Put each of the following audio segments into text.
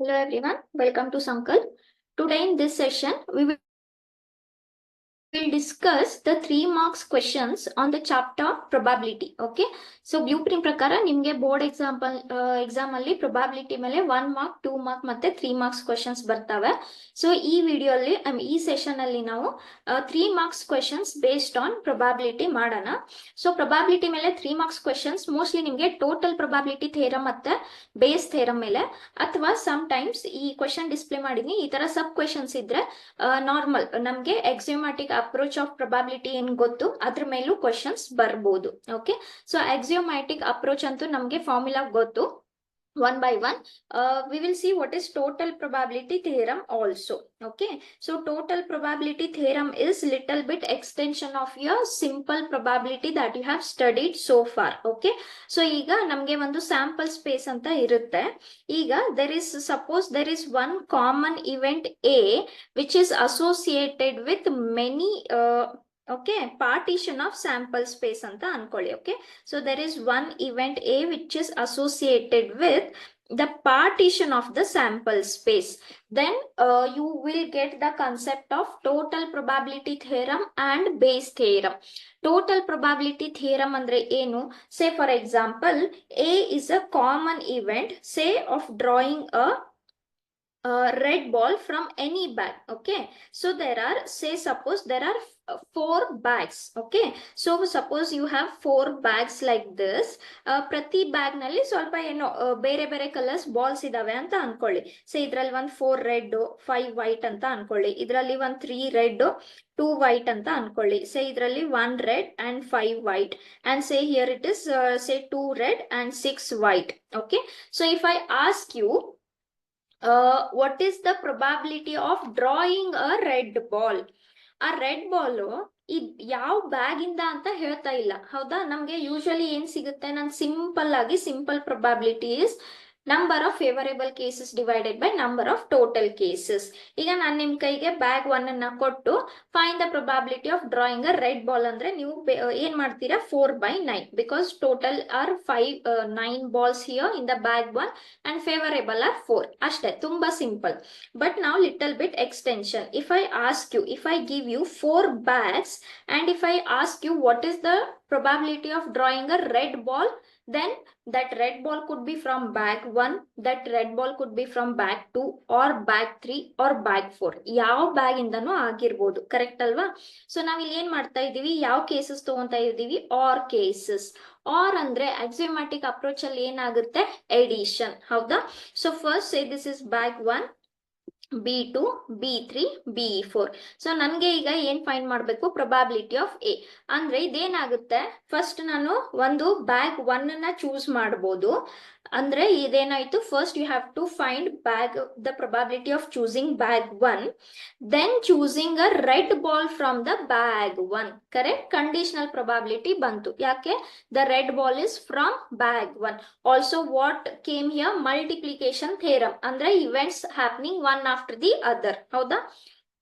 Hello everyone, welcome to Sankalp. Today in this session, we will discuss the 3 marks questions on the chapter probability. Okay, so blueprint ಪ್ರಕಾರ ನಿಮಗೆ board exam ಅಲ್ಲಿ probability ಮೇಲೆ 1 mark 2 mark ಮತ್ತೆ 3 marks questions ಬರ್ತವೆ. So ಈ video ಅಲ್ಲಿ ಈ session ಅಲ್ಲಿ ನಾವು 3 marks questions based on probability ಮಾಡೋಣ. ಸೊ probability ಮೇಲೆ 3 marks questions mostly ನಿಮಗೆ ಟೋಟಲ್ probability ಥಿಯರಮ್ ಮತ್ತೆ ಬೇಸ್ ಥಿಯರಮ್ ಮೇಲೆ, ಅಥವಾ ಸಮ್ ಟೈಮ್ಸ್ ಈ ಕ್ವೆಶನ್ ಡಿಸ್ಪ್ಲೇ ಮಾಡಿದೀನಿ, ಈ ತರ ಸಬ್ ಕ್ವೆಶನ್ಸ್ ಇದ್ರೆ ನಾರ್ಮಲ್ ನಮ್ಗೆ ಎಕ್ಸಿಯೋಮ್ಯಾಟಿಕ್ ಅಪ್ರೋಚ್ ಆಫ್ ಪ್ರೊಬಾಬಿಲಿಟಿ ಏನ್ ಗೊತ್ತು ಅದ್ರ ಮೇಲೂ ಕ್ವೆಶನ್ಸ್ ಬರ್ಬೋದು. ಓಕೆ, ಸೊ ಎಕ್ಸಿಯೋಮ್ಯಾಟಿಕ್ ಅಪ್ರೋಚ್ ಅಂತೂ ನಮ್ಗೆ ಫಾರ್ಮುಲಾ ಗೊತ್ತು. One by one, we will see what is total probability theorem also. Okay, so total probability theorem is little bit extension of your simple probability that you have studied so far. Okay, so ಈಗ ನಮ್ಗೆ ಒಂದು sample space ಅಂತ ಇರುತ್ತೆ. ಈಗ suppose there is one common event A which is associated with many okay partition of sample space anta anಕೊಳ್ಳಿ. Okay, so there is one event A which is associated with the partition of the sample space. Then you will get the concept of total probability theorem and Bayes theorem. Total probability theorem andre ಏನು? Say for example, A is a common event, say of drawing a red ball from any bag. Okay, so there are, say suppose there are 4 bags. Okay, so suppose you have 4 bags like this. ಪ್ರತಿ bag ನಲ್ಲಿ ಸ್ವಲ್ಪ ಏನೋ ಬೇರೆ ಬೇರೆ colours balls ಇದಾವೆ ಅಂತ ಅನ್ಕೊಳ್ಳಿ. So ಇದ್ರಲ್ಲಿ ಒಂದು 4 ರೆಡ್ 5 ವೈಟ್ ಅಂತ ಅನ್ಕೊಳ್ಳಿ. ಇದ್ರಲ್ಲಿ ಒಂದು 3 ರೆಡ್ 2 ವೈಟ್ ಅಂತ ಅನ್ಕೊಳ್ಳಿ. ಸೊ ಇದ್ರಲ್ಲಿ 1 red and 5 white, and say here it is say 2 red and 6 white. Okay, so if I ask you what is the probability of drawing a red ball? ಆ red ball ಯಾವ bag ಇಂದ ಅಂತ ಹೇಳ್ತಾ ಇಲ್ಲ, ಹೌದಾ? ನಮ್ಗೆ usually ಏನ್ ಸಿಗುತ್ತೆ, ನಾನು simple probability is number of favourable cases divided by number of total cases. ಈಗ ನಾನು ನಿಮ್ ಕೈಗೆ ಬ್ಯಾಗ್ 1 ಅನ್ನ ಕೊಟ್ಟು find the probability of drawing a red ball ಅಂದ್ರೆ ನೀವು ಏನ್ ಮಾಡ್ತೀರಾ, 4/9, because total are 9 balls here in the bag 1 and favourable are 4. ಅಷ್ಟೇ, ತುಂಬಾ ಸಿಂಪಲ್. ಬಟ್ ನಾವು little bit extension. If I ask you, if I give you 4 bags and if I ask you what is the probability of drawing a red ball, then that red ball could be from bag 1, that red ball could be from bag 2 or bag 3 or bag 4. ಯಾವ bag ಇಂದನೂ ಆಗಿರ್ಬೋದು, correct ಅಲ್ವಾ? So ನಾವ್ ಇಲ್ಲಿ ಏನ್ ಮಾಡ್ತಾ ಇದೀವಿ, ಯಾವ cases ತಗೊಂತಾ ಇದೀವಿ, ಆರ್ ಕೇಸಸ್. ಆರ್ ಅಂದ್ರೆ ಆಕ್ಸಿಯೋಮ್ಯಾಟಿಕ್ ಅಪ್ರೋಚ್ ಅಲ್ಲಿ ಏನಾಗುತ್ತೆ, ಎಡಿಷನ್, ಹೌದಾ? So first say this is bag 1, B2, B3, B4. So ನನ್ಗೆ ಈಗ ಏನ್ ಫೈಂಡ್ ಮಾಡ್ಬೇಕು, ಪ್ರೊಬಾಬಿಲಿಟಿ ಆಫ್ ಎ. ಅಂದ್ರೆ ಇದೇನಾಗುತ್ತೆ, ಫಸ್ಟ್ ನಾನು ಒಂದು ಬ್ಯಾಗ್ 1 ಅನ್ನ ಚೂಸ್ ಮಾಡ್ಬೋದು. ಅಂದ್ರೆ ಇದೇನಾಯ್ತು, first you have to find bag the probability of choosing bag 1, then choosing a red ball from the bag 1. Correct, conditional probability ಬಂತು. ಯಾಕೆ? The red ball is from bag 1. Also what came here, multiplication theorem, ಅಂದ್ರೆ events happening one after the other, ಹೌದಾ?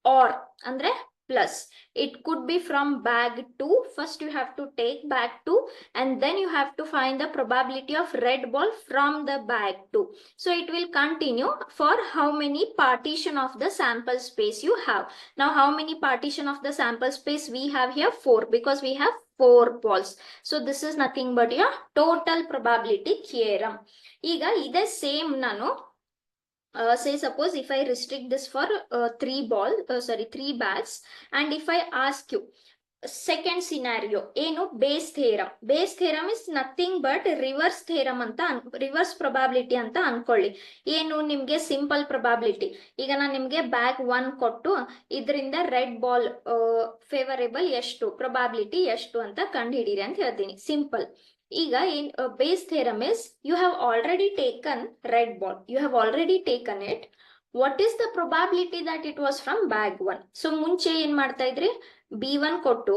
Or ಅಂದ್ರೆ plus, it could be from bag 2. first you have to take bag 2 and then you have to find the probability of red ball from the bag 2. so it will continue for how many partition of the sample space you have. Now how many partition of the sample space we have here? 4, because we have 4 balls. so this is nothing but your total probability theorem. ಈಗ ಇದೇ same ನಾನು say suppose if I restrict this for 3 bags, and if I ask you second scenario ಏನು, Bayes theorem. Bayes theorem is nothing but reverse theorem ಅಂತ reverse probability ಅಂತ ಅನ್ಕೊಳ್ಳಿ. ಏನು, ನಿಮ್ಗೆ simple probability. ಈಗ ನಾನು ನಿಮ್ಗೆ ಬ್ಯಾಗ್ 1 ಕೊಟ್ಟು ಇದರಿಂದ ರೆಡ್ ಬಾಲ್ ಫೇವರೇಬಲ್ ಎಷ್ಟು, ಪ್ರೊಬಾಬಿಲಿಟಿ ಎಷ್ಟು ಅಂತ ಕಂಡುಹಿಡೀರಿ ಅಂತ ಹೇಳ್ತೀನಿ, ಸಿಂಪಲ್. ಈಗ ಏನ್ Bayes theorem is, you have already taken red ball, you have already taken it, what is the probability that it was from bag 1. So ಮುಂಚೆ ಏನ್ ಮಾಡ್ತಾ ಇದ್ರಿ, B1 ಕೊಟ್ಟು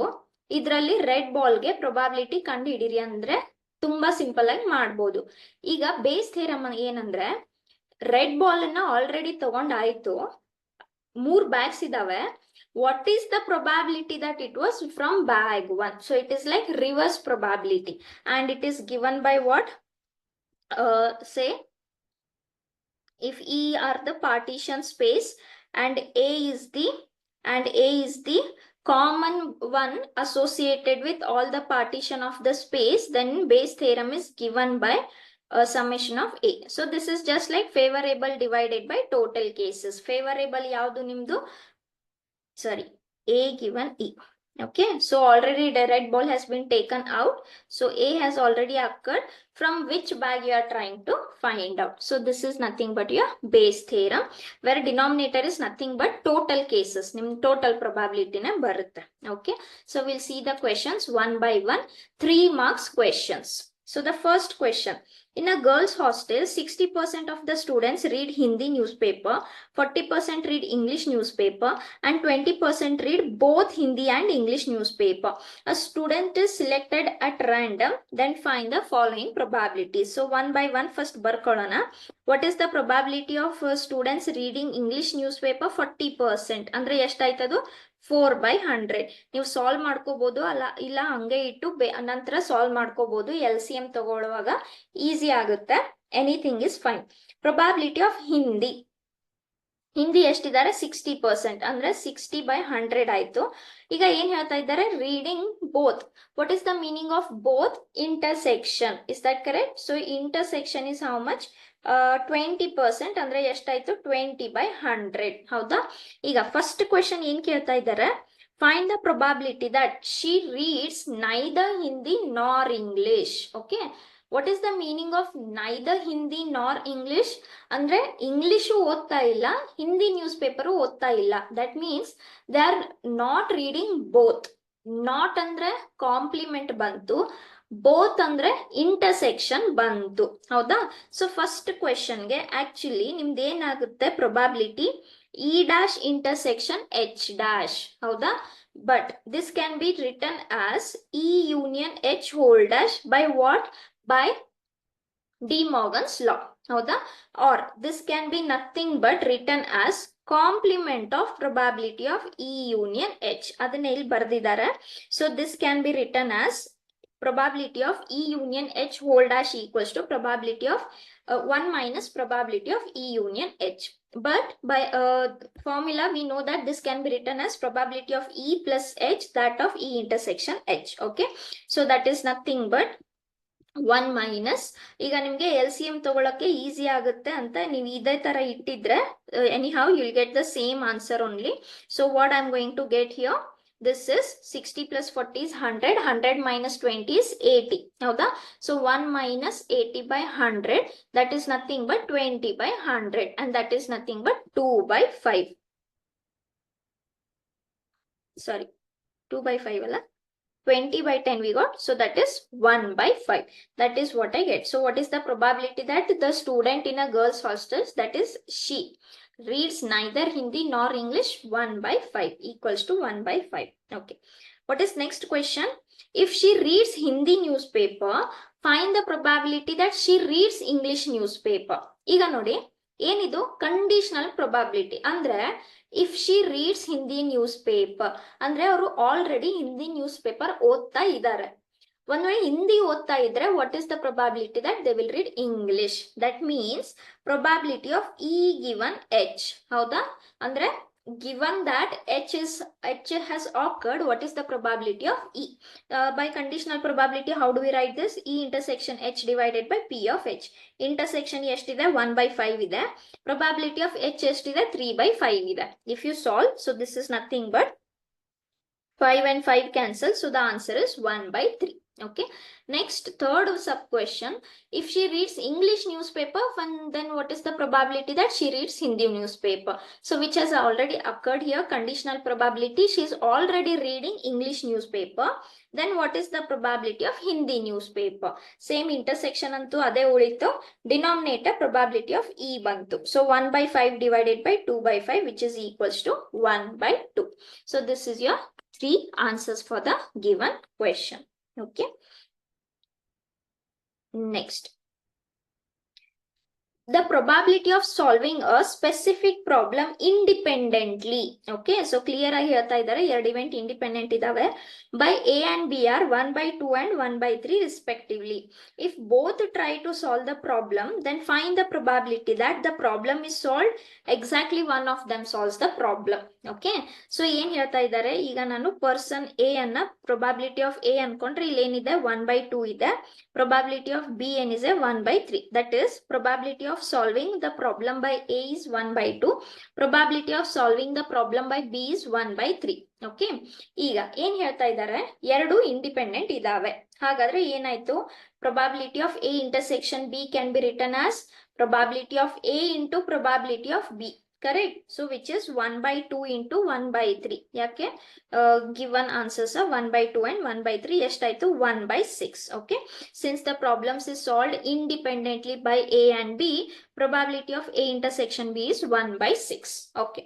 ಇದರಲ್ಲಿ ರೆಡ್ ಬಾಲ್ಗೆ ಪ್ರೊಬಾಬಿಲಿಟಿ ಕಂಡು ಹಿಡೀರಿ ಅಂದ್ರೆ ತುಂಬಾ ಸಿಂಪಲ್ ಆಗಿ ಮಾಡ್ಬೋದು. ಈಗ ಬೇಸ್ ಥಿಯರಮ್ ಏನಂದ್ರೆ, ರೆಡ್ ಬಾಲ್ ಅನ್ನ ಆಲ್ರೆಡಿ ತಗೊಂಡಾಯ್ತು, 3 ಬ್ಯಾಗ್ಸ್ ಇದಾವೆ, what is the probability that it was from bag 1? so it is like reverse probability, and it is given by what, say if E are the partition space and A is the common one associated with all the partition of the space, then Bayes theorem is given by a summation of A. So this is just like favorable divided by total cases. Favorable yavdu nimdu? Sorry, A given E. Okay, so already the red ball has been taken out. So A has already occurred. From which bag you are trying to find out. So this is nothing but your Bayes theorem, where denominator is nothing but total cases. Total probability na barutte. Okay, so we'll see the questions one by one. 3 marks questions. So the first question. In a girls' hostel, 60% of the students read Hindi newspaper, 40% read English newspaper, and 20% read both Hindi and English newspaper. A student is selected at random, then find the following probabilities. So one by one first barkolana. What is the probability of students reading English newspaper? 40%. Andre eshtaitadu 4/100. ನೀವು solve ಮಾಡ್ಕೋಬಹುದು ಅಲ್ಲ ಇಲ್ಲ ಹಂಗೆ ಇಟ್ಟು ನಂತರ solve ಮಾಡ್ಕೋಬಹುದು. LCM ತಗೊಳ್ಳುವಾಗ easy ಆಗುತ್ತೆ. Anything is fine. Probability of Hindi ಎಷ್ಟಿದ್ದಾರೆ? 60%. ಅಂದ್ರೆ 60/100 ಆಯ್ತು. ಈಗ ಏನ್ ಹೇಳ್ತಾ ಇದ್ದಾರೆ? Reading both. What is the meaning of both? Intersection. Is that correct? So intersection is how much? 20%. ಅಂದ್ರೆ ಎಷ್ಟಾಯ್ತು? 20/100. ಹೌದಾ? ಈಗ ಫಸ್ಟ್ ಕ್ವೆಶನ್ ಏನ್ ಕೇಳ್ತಾ ಇದ್ದಾರೆ? Find the probability that she reads neither Hindi nor English. Okay, what is the meaning of neither Hindi nor English? ಅಂದ್ರೆ English ಓದ್ತಾ ಇಲ್ಲ, ಹಿಂದಿ ನ್ಯೂಸ್ ಪೇಪರು ಓದ್ತಾ ಇಲ್ಲ. That means they are not reading both. Not ಅಂದ್ರೆ compliment ಬಂತು, ಬೋತ್ ಅಂದ್ರೆ intersection ಬಂತು. ಹೌದಾ? ಸೊ ಫಸ್ಟ್ ಕ್ವೆಶನ್ಗೆ ಆಕ್ಚುಲಿ ನಿಮ್ದು ಏನಾಗುತ್ತೆ? Probability E dash intersection H dash. ಹೌದಾ? But this can be return as E union H whole dash by what? By De Morgan's law. ಹೌದಾ? Or this can be nothing but written as complement of probability of E union H. ಅದನ್ನ ಇಲ್ಲಿ ಬರ್ದಿದ್ದಾರೆ. So this can be written as probability of E union H whole dash equals to probability of 1 minus probability of E union H. But by formula we know that this can be written as probability of E plus H, that of E intersection H. Okay, so that is nothing but 1 minus. ಈಗ ನಿಮ್ಗೆ LCM ತಗೊಳಕ್ಕೆ easy ಆಗುತ್ತೆ ಅಂತ ನೀವು ಇದೇ ತರ ಇಟ್ಟಿದ್ರೆ anyhow you will get the same answer only. So what I am going to get here? This is 60 plus 40 is 100. 100 minus 20 is 80. ಹೌದಾ? So 1 minus 80/100, that is nothing but 20/100, and that is nothing but 2/5. Sorry, 2/5 ಅಲ್ಲ, 20/10 we got. So that is 1/5. That is what I get. So what is the probability that the student in a girls hostel, that is she, reads neither Hindi nor English? 1/5 equals to 1/5. Okay. What is next question? If she reads Hindi newspaper, find the probability that she reads English newspaper. ಈಗ ನೋಡಿ, ಏನಿದು? Conditional probability. ಅಂದ್ರೆ if she reads Hindi newspaper ಅಂದ್ರೆ ಅವರು already Hindi news paper ಓದ್ತಾ ಇದ್ದಾರೆ. ಒಂದ್ ವೇಳೆ ಹಿಂದಿ ಓದ್ತಾ ಇದ್ರೆ what is the probability that they will read English? That means probability of E given H. ಹೌದಾ? ಅಂದ್ರೆ given that H has occurred, what is the probability of E? By conditional probability, how do we write this? E intersection H divided by P of H. Intersection ಎಷ್ಟಿದೆ? 1/5 ಇದೆ. Probability of H ಎಷ್ಟಿದೆ? 3/5 ಇದೆ. If you solve, so this is nothing but 5 and 5 cancel, so the answer is 1/3. Okay, next third sub question. If she reads English newspaper, then what is the probability that she reads Hindi newspaper? So which has already occurred here, conditional probability. She is already reading English newspaper. Then what is the probability of Hindi newspaper? Same intersection antu ade ulito. Denominator probability of E bantu. So 1/5 divided by 2/5, which is equals to 1/2. So this is your 3 answers for the given question. Okay. Next. the probability of solving a specific problem independently. Okay, so clear ಆಗಿ ಹೇಳ್ತಾ ಇದ್ದಾರೆ, ಎರಡು event independent ಇದಾವೆ. by A and B are 1/2 and 1/3 respectively. If both try to solve the problem, then find the probability that the problem is solved exactly one of them solves the problem. Okay, so ಏನ್ ಹೇಳ್ತಾ ಇದ್ದಾರೆ, ಈಗ ನಾನು person A ಅನ್ನ probability of A ಅನ್ಕೊಂಡ್ರೆ ಇಲ್ಲಿ ಏನಿದೆ 1/2 ಇದೆ, probability of B ಏನಿದೆ 1/3. that is probability of solving the problem by A is 1/2, probability of solving the problem by B is 1/3. Okay, ಈಗ ಏನ್ ಹೇಳ್ತಾ ಇದ್ದಾರೆ, ಎರಡು ಇಂಡಿಪೆಂಡೆಂಟ್ ಇದಾವೆ. ಹಾಗಾದ್ರೆ ಏನಾಯ್ತು, probability of A intersection B can be written as probability of A into probability of B. correct, so which is 1/2 into 1/3. ಯಾಕೆ given answers are 1/2 and 1/3, ಎಷ್ಟಾಯ್ತು 1/6. okay, since the problems is solved independently by A and B, probability of A intersection B is 1/6. okay,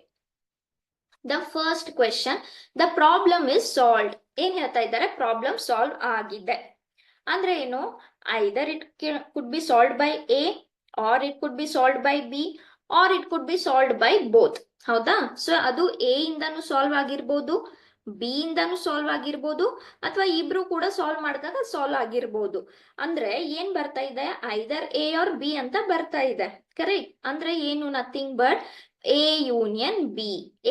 the first question, the problem is solved. ಏನ್ ಹೇಳ್ತಾ ಇದ್ದಾರೆ, problem solve ಆಗಿದೆ ಅಂದ್ರೆ ಏನು, either it could be solved by A or it could be solved by B or it could be solved by both. ಹೌದಾ, so ಅದು A ಇಂದನು solve ಆಗಿರ್ಬೋದು, ಬಿ ಇಂದನು ಸಾಲ್ವ್ ಆಗಿರ್ಬೋದು, ಅಥವಾ ಇಬ್ರು ಕೂಡ ಸಾಲ್ವ್ ಮಾಡಿದಾಗ ಸಾಲ್ವ್ ಆಗಿರ್ಬೋದು. ಅಂದ್ರೆ ಏನ್ ಬರ್ತಾ ಇದೆ, ಐದರ್ A or B ಅಂತ ಬರ್ತಾ ಇದೆ. ಕರೆಕ್ಟ್, ಅಂದ್ರೆ ಏನು, nothing but A union B.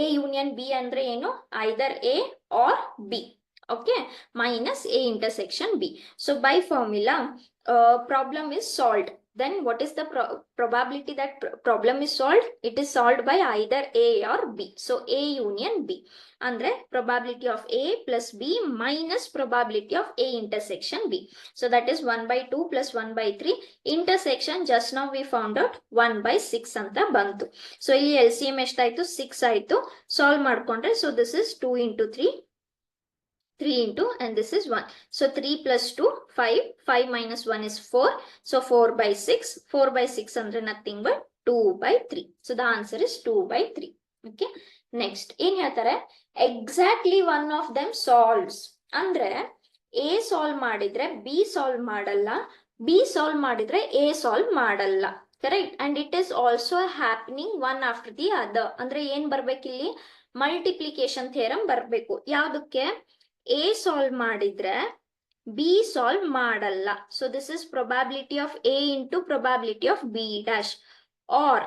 A union B ಅಂದ್ರೆ ಏನು, either A or B. okay, minus A intersection B. so by formula, problem is solved. then what is the probability that problem is solved? it is solved by either A or B. so A union B andre probability of A plus B minus probability of A intersection B. so that is 1/2 plus 1/3. intersection just now we found out 1/6 ಅಂತ ಬಂತು. so ಇಲ್ಲಿ LCM ಎಷ್ಟಾಯ್ತು, 6 ಆಯ್ತು. Solve ಮಾಡ್ಕೊಂಡ್ರೆ, so this is 2 into 3, 3 into, and this is 1. so 3 plus 2, 5, 5 minus 1 is 4. so 4/6, 4/6 andre nothing but 2/3. so the answer is 2/3. okay, next ಏನ್ ಹೇಳ್ತಾರೆ, exactly one of them solves. ಅಂದ್ರೆ A solve ಮಾಡಿದ್ರೆ B solve ಮಾಡಲ್ಲ, B solve ಮಾಡಿದ್ರೆ A solve ಮಾಡಲ್ಲ. Correct, and it is also happening one after the other. ಅಂದ್ರೆ ಏನ್ ಬರ್ಬೇಕಿಲ್ಲಿ, ಮಲ್ಟಿಪ್ಲಿಕೇಶನ್ ಥಿಯರಮ್ ಬರ್ಬೇಕು. ಯಾವ್ದಕ್ಕೆ, A ಸಾಲ್ವ್ ಮಾಡಿದ್ರೆ B ಸಾಲ್ವ್ ಮಾಡಲ್ಲ. So this is probability of A into probability of B dash. Or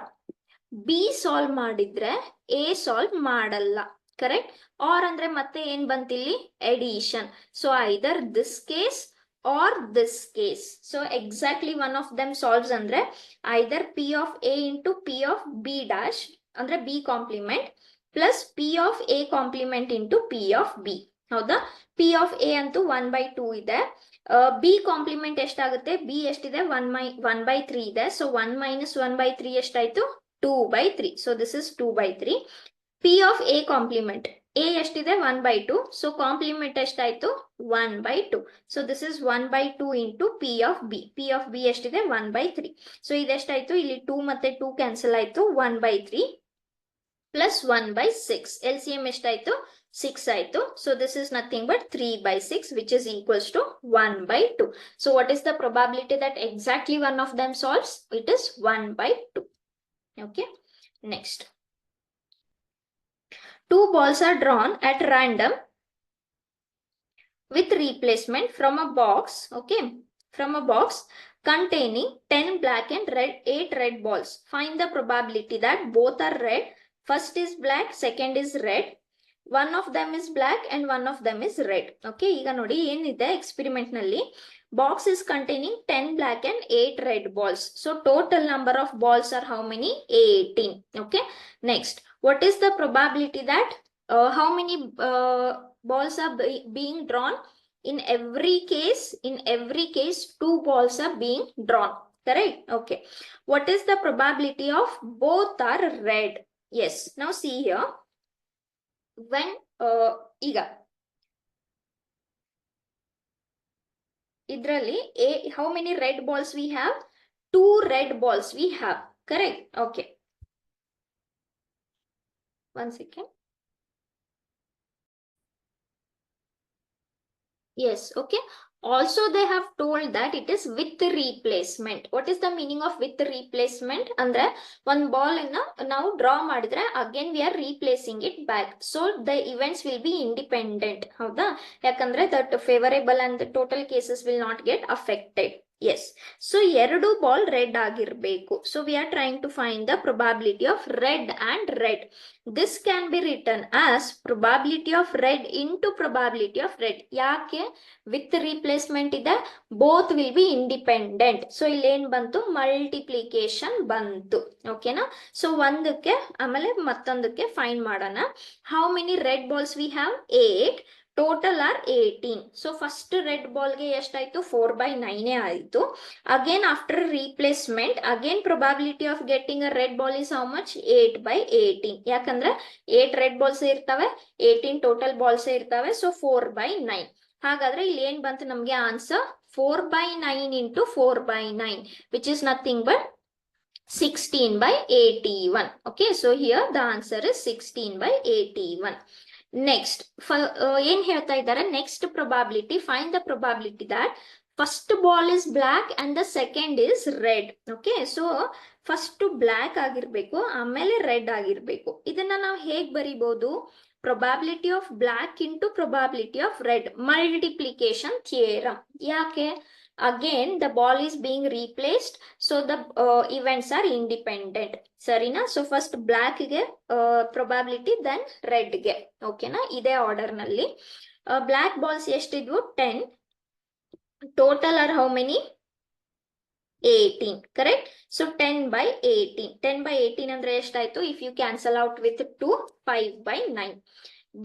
B solve ಮಾಡಿದ್ರೆ A solve ಮಾಡಲ್ಲ. Correct, or ಅಂದ್ರೆ ಮತ್ತೆ ಏನ್ ಬಂತಿಲ್ಲಿ, addition. So either this case or this case. so exactly one of them solves andre either P of A into P of B dash andre B complement plus P of A complement into P of B. ಹೌದಾ, P of A ಅಂತೂ 1/2 ಇದೆ, B compliment ಎಷ್ಟಾಗುತ್ತೆ, B ಎಷ್ಟಿದೆ 1/3 ಇದೆ. So 1 minus 1/3 ಎಷ್ಟಾಯ್ತು, 2/3. so this is 2/3. P of A complement, A ಎಷ್ಟಿದೆ 1/2, so compliment ಎಷ್ಟಾಯ್ತು 1/2. so this is 1/2 into P of B. P of B ಎಷ್ಟಿದೆ 1/3. so ಇದೆಷ್ಟಾಯ್ತು, ಇಲ್ಲಿ 2 ಮತ್ತೆ 2 ಕ್ಯಾನ್ಸಲ್ ಆಯ್ತು, 1/3 plus 1/6. LCM ಎಷ್ಟಾಯ್ತು, 6 ಆಯ್ತು. so this is nothing but 3/6, which is equals to 1/2. so what is the probability that exactly one of them solves? it is 1/2. okay, next. Two balls are drawn at random with replacement from a box, okay, from a box containing 10 black and 8 red balls. Find the probability that both are red. First is black, second is red. One of them is black and one of them is red. Okay, ಈಗ ನೋಡಿ ಏನಿದೆ experiment ನಲ್ಲಿ, box is containing 10 black and 8 red balls. so total number of balls are how many, 18. okay, next, what is the probability that how many balls are being drawn? in every case 2 balls are being drawn. correct, okay. what is the probability of both are red? yes, now see here, when ಈಗ ಇದ್ರಲ್ಲಿ how many red balls we have? 2 red balls we have. correct, okay, one second. yes, okay, Also they have told that it is with replacement. What is the meaning of with replacement? Andre one ball na ನಾವು draw ಮಾಡಿದ್ರೆ again we are replacing it back, so the events will be independent. ಹೌದಾ? ಯಾಕಂದ್ರೆ that favorable and the total cases will not get affected. Yes, so ಎರಡು ball red ಆಗಿರ್ಬೇಕು. So we are trying to find the probability of red and red. This can be written as probability of red into probability of red. ಯಾಕೆ with replacement ಇದೆ, both will be independent. So ಇಲ್ಲಿ ಏನ್ ಬಂತು, multiplication ಬಂತು. ಓಕೆನಾ? So ಒಂದಕ್ಕೆ ಆಮೇಲೆ ಮತ್ತೊಂದಕ್ಕೆ ಫೈಂಡ್ ಮಾಡೋಣ. How many red balls we have? 8. Total are 18. So first red ಬಾಲ್ಗೆ ಎಷ್ಟಾಯ್ತು? 4/9 ಆಯಿತು. Again after replacement again probability of getting a red ball is how much? 8/18. ಯಾಕಂದ್ರೆ 8 ರೆಡ್ ಬಾಲ್ಸ್ ಇರ್ತವೆ, 18 ಟೋಟಲ್ ಬಾಲ್ಸ್ ಇರ್ತವೆ. ಸೊ 4/9. ಹಾಗಾದ್ರೆ ಇಲ್ಲಿ ಏನ್ ಬಂತು ನಮ್ಗೆ answer? 4/9 into 4/9, which is nothing but 16/81. Okay, so here the answer is 16/81. Next, ಏನ್ ಹೇಳ್ತಾ ಇದ್ದಾರೆ? Next probability, find the probability that first ball is black and the second is red. Okay, so first black ಆಗಿರ್ಬೇಕು, ಆಮೇಲೆ red ಆಗಿರ್ಬೇಕು. ಇದನ್ನ ನಾವು ಹೇಗ್ ಬರಿಬಹುದು? probability of black into probability of red, multiplication theorem. ಯಾಕೆ? again the ball is being replaced, so the events are independent. ಸರಿನಾ? so first black ಗೆ probability, then red ಗೆ. ಓಕೆನಾ? ಇದೇ ಆರ್ಡರ್ ನಲ್ಲಿ black balls ಎಷ್ಟಿದ್ವು? 10. total are how many? 18. correct? so 10/18. 10/18 ಅಂದ್ರೆ ಎಷ್ಟಾಯ್ತು? if you cancel out with 2, 5/9.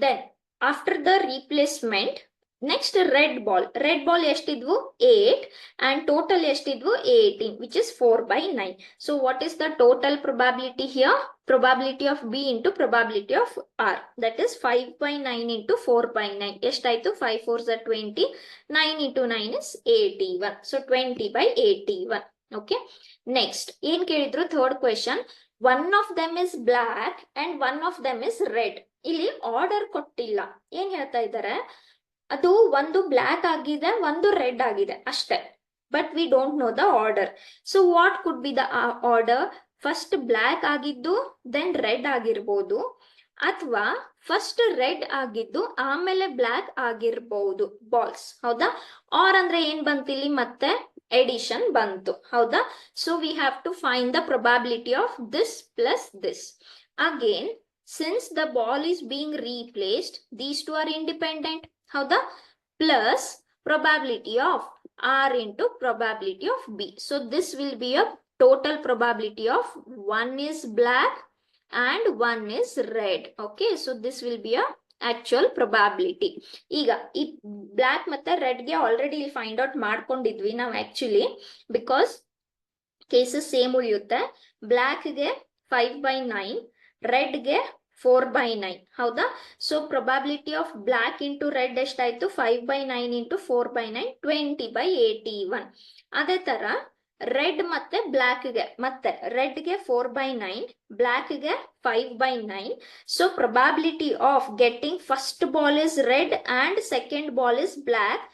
then after the replacement, next red ball ಎಷ್ಟಿದ್ವು? 8 and total ಎಷ್ಟಿದ್ವು? 18, which is 4/9. so what is the total probability here? probability of B into probability of R, that is 5/9 into 4/9. ಎಷ್ಟಾಯ್ತು? 5 4s are 20, 9 into 9 is 81. so 20/81. okay, next ಏನ್ ಕೇಳಿದ್ರು? Third question, one of them is black and one of them is red. ಇಲ್ಲಿ order ಕೊಟ್ಟಿಲ್ಲ. ಏನ್ ಹೇಳ್ತಾ ಇದ್ದಾರೆ? ಅದು ಒಂದು ಬ್ಲಾಕ್ ಆಗಿದೆ, ಒಂದು ರೆಡ್ ಆಗಿದೆ ಅಷ್ಟೇ. But we don't know the order. So what could be the order? First black ಆಗಿದ್ದು ದೆನ್ ರೆಡ್ ಆಗಿರ್ಬೋದು, ಅಥವಾ ಫಸ್ಟ್ ರೆಡ್ ಆಗಿದ್ದು ಆಮೇಲೆ ಬ್ಲಾಕ್ ಆಗಿರ್ಬಹುದು ಬಾಲ್ಸ್. ಹೌದಾ? ಆರ್ ಅಂದ್ರೆ ಏನ್ ಬಂತಿಲ್ಲಿ? ಮತ್ತೆ ಎಡಿಷನ್ ಬಂತು. ಹೌದಾ? So we have to find the probability of this plus this. Again since the ball is being replaced, these two are independent. ಹೌದಾ? plus probability of R into probability of B. so this will be a total probability of one is black and one is red. okay, so this will be a actual probability. ಈಗ ಈ block ಮತ್ತೆ red ಗೆ already ಇಲ್ಲಿ find out ಮಾಡ್ಕೊಂಡಿದ್ವಿ ನಾವು actually, because cases same ಉಳಿಯುತ್ತೆ. Black ಗೆ 5/9, red ಗೆ 4/9. ಹೌದಾ? So probability of black into red ಎಷ್ಟಾಯ್ತು? 5/9 into 4/9, 20/81. ಅದೇ ತರ ರೆಡ್ ಮತ್ತೆ ಬ್ಲಾಕ್ ಗೆ, ಮತ್ತೆ ರೆಡ್ ಗೆ 4/9, ಬ್ಲಾಕ್ ಗೆ 5/9. So probability of getting first ball is red and second ball is black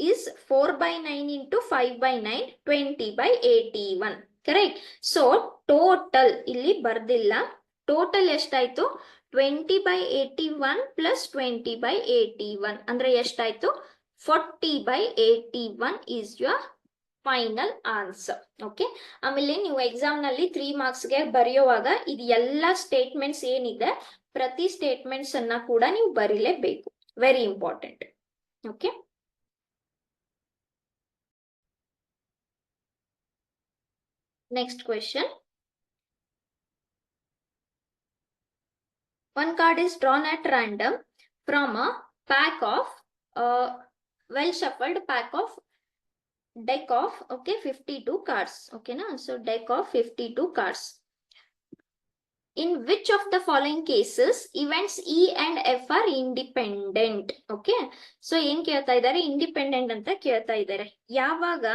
is 4/9 into 5/9, 20/81. Correct? So total ಇಲ್ಲಿ ಬರ್ದಿಲ್ಲ. ಟೋಟಲ್ ಎಷ್ಟಾಯ್ತು? 20/81 plus 20/81 ಅಂದ್ರೆ ಎಷ್ಟಾಯ್ತು? 40/81 is your final answer. Okay, ಆಮೇಲೆ ನೀವು ಎಕ್ಸಾಮ್ ನಲ್ಲಿ 3 marks ಗೆ ಬರೆಯುವಾಗ ಇದು ಎಲ್ಲ ಸ್ಟೇಟ್ಮೆಂಟ್ಸ್ ಏನಿದೆ, ಪ್ರತಿ ಸ್ಟೇಟ್ಮೆಂಟ್ಸ್ ಅನ್ನ ಕೂಡ ನೀವು ಬರೀಲೇಬೇಕು. Very important. Okay, next question. One card is drawn at random from a pack of well shuffled pack of deck of 52 cards. Okay na? So deck of 52 cards. In which of the following cases events E and F are independent? Okay, so ಏನ್ ಕೇಳ್ತಾ ಇದ್ದಾರೆ? Independent ಅಂತ ಕೇಳ್ತಾ ಇದ್ದಾರೆ. ಯಾವಾಗ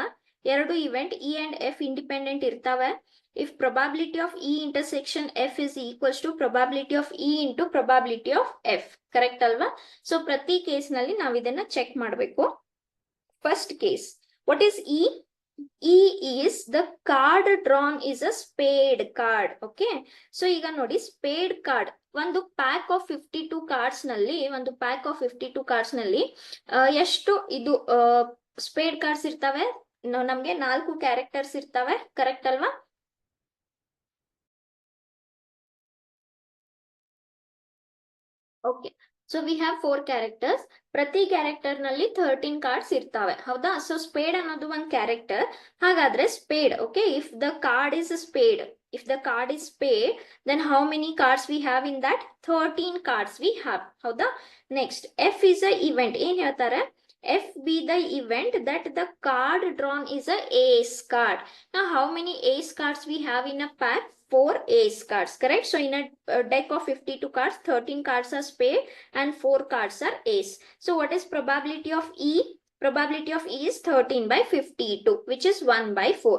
ಎರಡು event E and F independent ಇರ್ತಾವೆ? if probability of E intersection F is equals to probability of E into probability of F. Correct ಅಲ್ವಾ? ಸೊ ಪ್ರತಿ ಕೇಸ್ ನಲ್ಲಿ ನಾವು ಇದನ್ನ ಚೆಕ್ ಮಾಡಬೇಕು. First case. What is E? E is the card drawn is a speed card. Okay, so ಈಗ ನೋಡಿ, speed card ಒಂದು pack of 52 cards ನಲ್ಲಿ, ಒಂದು ಪ್ಯಾಕ್ ಆಫ್ 52 ಕಾರ್ಡ್ಸ್ ನಲ್ಲಿ ಎಷ್ಟು ಇದು ಸ್ಪೇಡ್ ಕಾರ್ಡ್ಸ್ ಇರ್ತವೆ? ನಮ್ಗೆ 4 ಕ್ಯಾರೆಕ್ಟರ್ಸ್ ಇರ್ತವೆ, ಕರೆಕ್ಟ್ ಅಲ್ವಾ? Okay, so we have 4 characters. ಪ್ರತಿ ಕ್ಯಾರೆಕ್ಟರ್ ನಲ್ಲಿ 13 ಕಾರ್ಡ್ಸ್ ಇರ್ತವೆ, ಹೌದಾ? ಸೊ ಸ್ಪೇಡ್ ಅನ್ನೋದು ಒಂದು ಕ್ಯಾರೆಕ್ಟರ್. ಹಾಗಾದ್ರೆ speed, okay, if the card is speed, if the card is spade, then how many cards we have in that? 13 cards we have, howda? Next, F is a event. ಏನ್ ಹೇಳ್ತಾರೆ? F be the event that the card drawn is a ace card. Now how many ace cards we have in a pack? 4 ace cards, correct? So in a deck of 52 cards, 13 cards are spade and 4 cards are ace. So what is probability of E? Probability of E is 13 by 52, which is 1 by 4.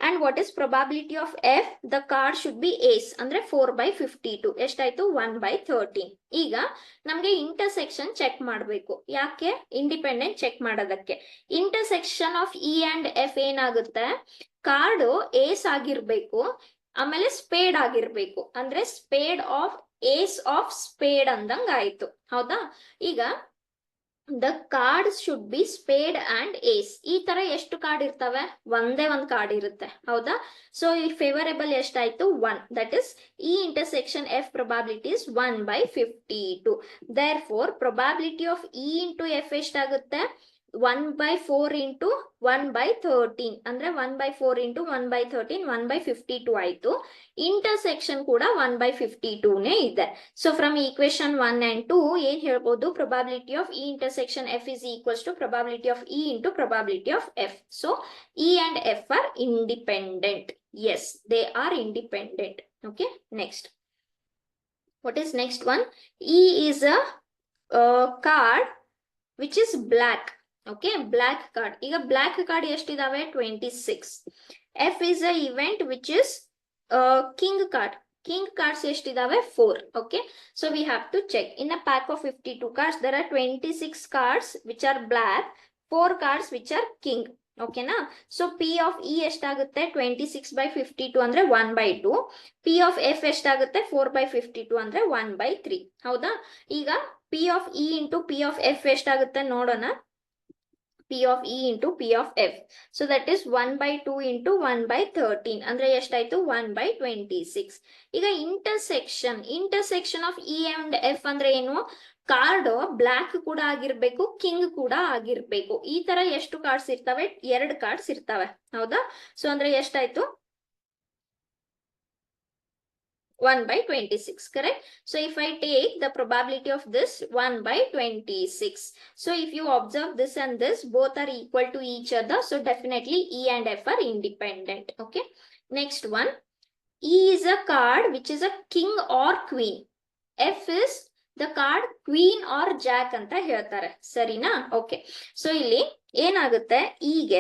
And what is probability of F? The card should be ace, andre 4 by 52. ಎಷ್ಟಾಯ್ತು? 1 by 13. ಈಗ ನಮಗೆ intersection check ಮಾಡಬೇಕು. ಯಾಕೆ? Independent check ಮಾಡೋದಕ್ಕೆ. Intersection of E and F ಏನಾಗುತ್ತೆ? Card ace ಆಗಿರ್ಬೇಕು, ಆಮೇಲೆ spade ಆಗಿರ್ಬೇಕು. ಅಂದ್ರೆ spade of ace of spade ಅಂದಂಗ ಆಯ್ತು, ಹೌದಾ? ಈಗ the card should be spade and ace. ಈ ತರ ಎಷ್ಟು ಕಾರ್ಡ್ ಇರ್ತವೆ? ಒಂದೇ ಒಂದು ಕಾರ್ಡ್ ಇರುತ್ತೆ, ಹೌದಾ? ಸೊ ಈ ಫೇವರೇಬಲ್ ಎಷ್ಟಾಯ್ತು? 1. ದಟ್ ಇಸ್ ಈ intersection F probability is 1 by 52. Therefore probability of E into F ಎಷ್ಟಾಗುತ್ತೆ? 1 by 4 into 1 by 13. ಅಂದ್ರೆ 1 by 4 into 1 by 13, 1 by 52 ಆಯ್ತು. ಇಂಟರ್ಸೆಕ್ಷನ್ ಕೂಡ 1 by 52 ನೇ ಇದೆ. ಸೊ ಫ್ರಮ್ ಈಕ್ವೇಶನ್ 1 and 2 ಏನ್ ಹೇಳ್ಬೋದು? Probability of E intersection F is equals to probability of E into probability of F. So E and F are independent. Yes, they are independent. Okay, next. What is next one? E is a card which is black. Okay, black card. ಈಗ black card ಎಷ್ಟಿದಾವೆ? 26. F is a event which is king card. King cards ಎಷ್ಟಿದಾವೆ? 4. Okay, so we have to check. In a pack of 52 cards there are 26 cards which are black, 4 cards which are king. ಓಕೆನಾ? So P of E ಎಷ್ಟಾಗುತ್ತೆ? 26 by 52 ಅಂದ್ರೆ 1 by 2. P of F ಎಷ್ಟಾಗುತ್ತೆ? 4 by 52 ಅಂದ್ರೆ 1 by 3. ಹೌದಾ? ಈಗ P of E into P of F ಎಷ್ಟಾಗುತ್ತೆ ನೋಡೋಣ. P of E into P of F. So that is 1 by 2 into 1 by 13. ಅಂದ್ರೆ ಎಷ್ಟಾಯ್ತು? 1 by 26. ಈಗ intersection of E and F ಅಂದ್ರೆ ಏನು? ಕಾರ್ಡ್ ಬ್ಲಾಕ್ ಕೂಡ ಆಗಿರ್ಬೇಕು, ಕಿಂಗ್ ಕೂಡ ಆಗಿರ್ಬೇಕು. ಈ ತರ ಎಷ್ಟು ಕಾರ್ಡ್ಸ್ ಇರ್ತವೆ? 2 ಕಾರ್ಡ್ಸ್ ಇರ್ತವೆ, ಹೌದಾ? ಸೊ ಅಂದ್ರೆ ಎಷ್ಟಾಯ್ತು? 1 by 26, correct? So if I take the probability of this 1 by 26. So if you observe this and this, both are equal to each other. So definitely E and F are independent. Okay. Next one. E is a card which is a king or queen. F is the card queen or jack ಅಂತ ಹೇಳ್ತಾರೆ, ಸರಿನಾ? Okay, so ಇಲ್ಲಿ ಏನಾಗುತ್ತೆ? ಈಗ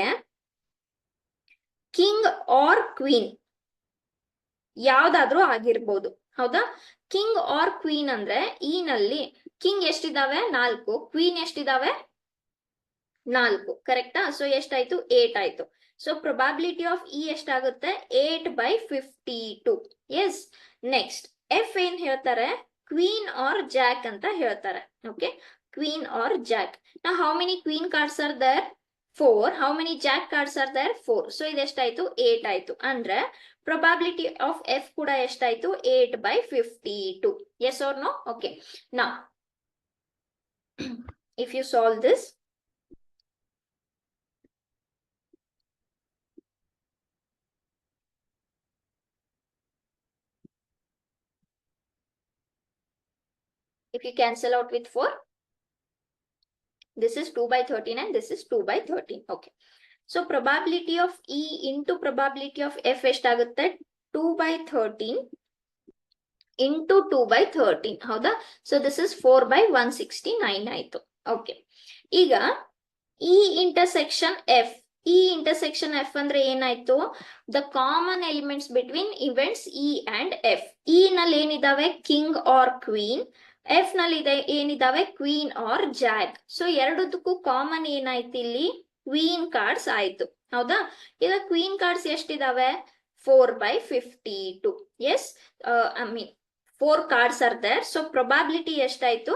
king or queen ಯಾವ್ದಾದ್ರೂ ಆಗಿರ್ಬೋದು, ಹೌದಾ? King or queen ಅಂದ್ರೆ ಈ ನಲ್ಲಿ ಕಿಂಗ್ ಎಷ್ಟಿದಾವೆ? 4, ಕ್ವೀನ್ ಎಷ್ಟಿದಾವೆ? 4, ಕರೆಕ್ಟಾ? ಸೊ ಎಷ್ಟಾಯ್ತು? 8 ಆಯ್ತು. ಸೊ ಪ್ರೊಬಾಬಿಲಿಟಿ ಆಫ್ ಇ ಎಷ್ಟಾಗುತ್ತೆ? 8 by 52. ಎಸ್. ನೆಕ್ಸ್ಟ್ ಎಫ್ ಏನ್ ಹೇಳ್ತಾರೆ? ಕ್ವೀನ್ ಆರ್ ಜಾಕ್ ಅಂತ ಹೇಳ್ತಾರೆ. Okay, queen or jack. ನಾ how many queen cards are there? 4. How many jack cards are there? 4. So ಇದೆಷ್ಟಾಯ್ತು? 8 ಆಯ್ತು. ಅಂದ್ರೆ probability of F ಕೂಡ ಎಷ್ಟಾಯ್ತು? 8 by 52. Yes or no? Okay. Now, if you solve this, if you cancel out with 4, this is 2 by 13 and this is 2 by 13. Okay. So probability of E into probability of F ಎಷ್ಟಾಗುತ್ತೆ? 2 by 13 into 2 by 13. ಹೌದಾ? So this is 4 by 169 ಆಯ್ತು. Okay, ಈಗ E intersection F. E intersection F ಅಂದ್ರೆ ಏನಾಯ್ತು? The common elements between events E and F. E ನಲ್ಲಿ ಏನಿದಾವೆ? King or queen. F ನಲ್ಲಿ ಏನಿದಾವೆ? Queen or jack. ಸೊ ಎರಡಕ್ಕೂ ಕಾಮನ್ ಏನಾಯ್ತು ಇಲ್ಲಿ? ಕ್ವೀನ್ ಕಾರ್ಡ್ಸ್ ಆಯ್ತು. ಹೌದಾ? ಈಗ ಕ್ವೀನ್ ಕಾರ್ಡ್ಸ್ ಎಷ್ಟಿದಾವೆ? 4/52. Yes, I mean 4 cards are there. So probability ಎಷ್ಟಾಯ್ತು?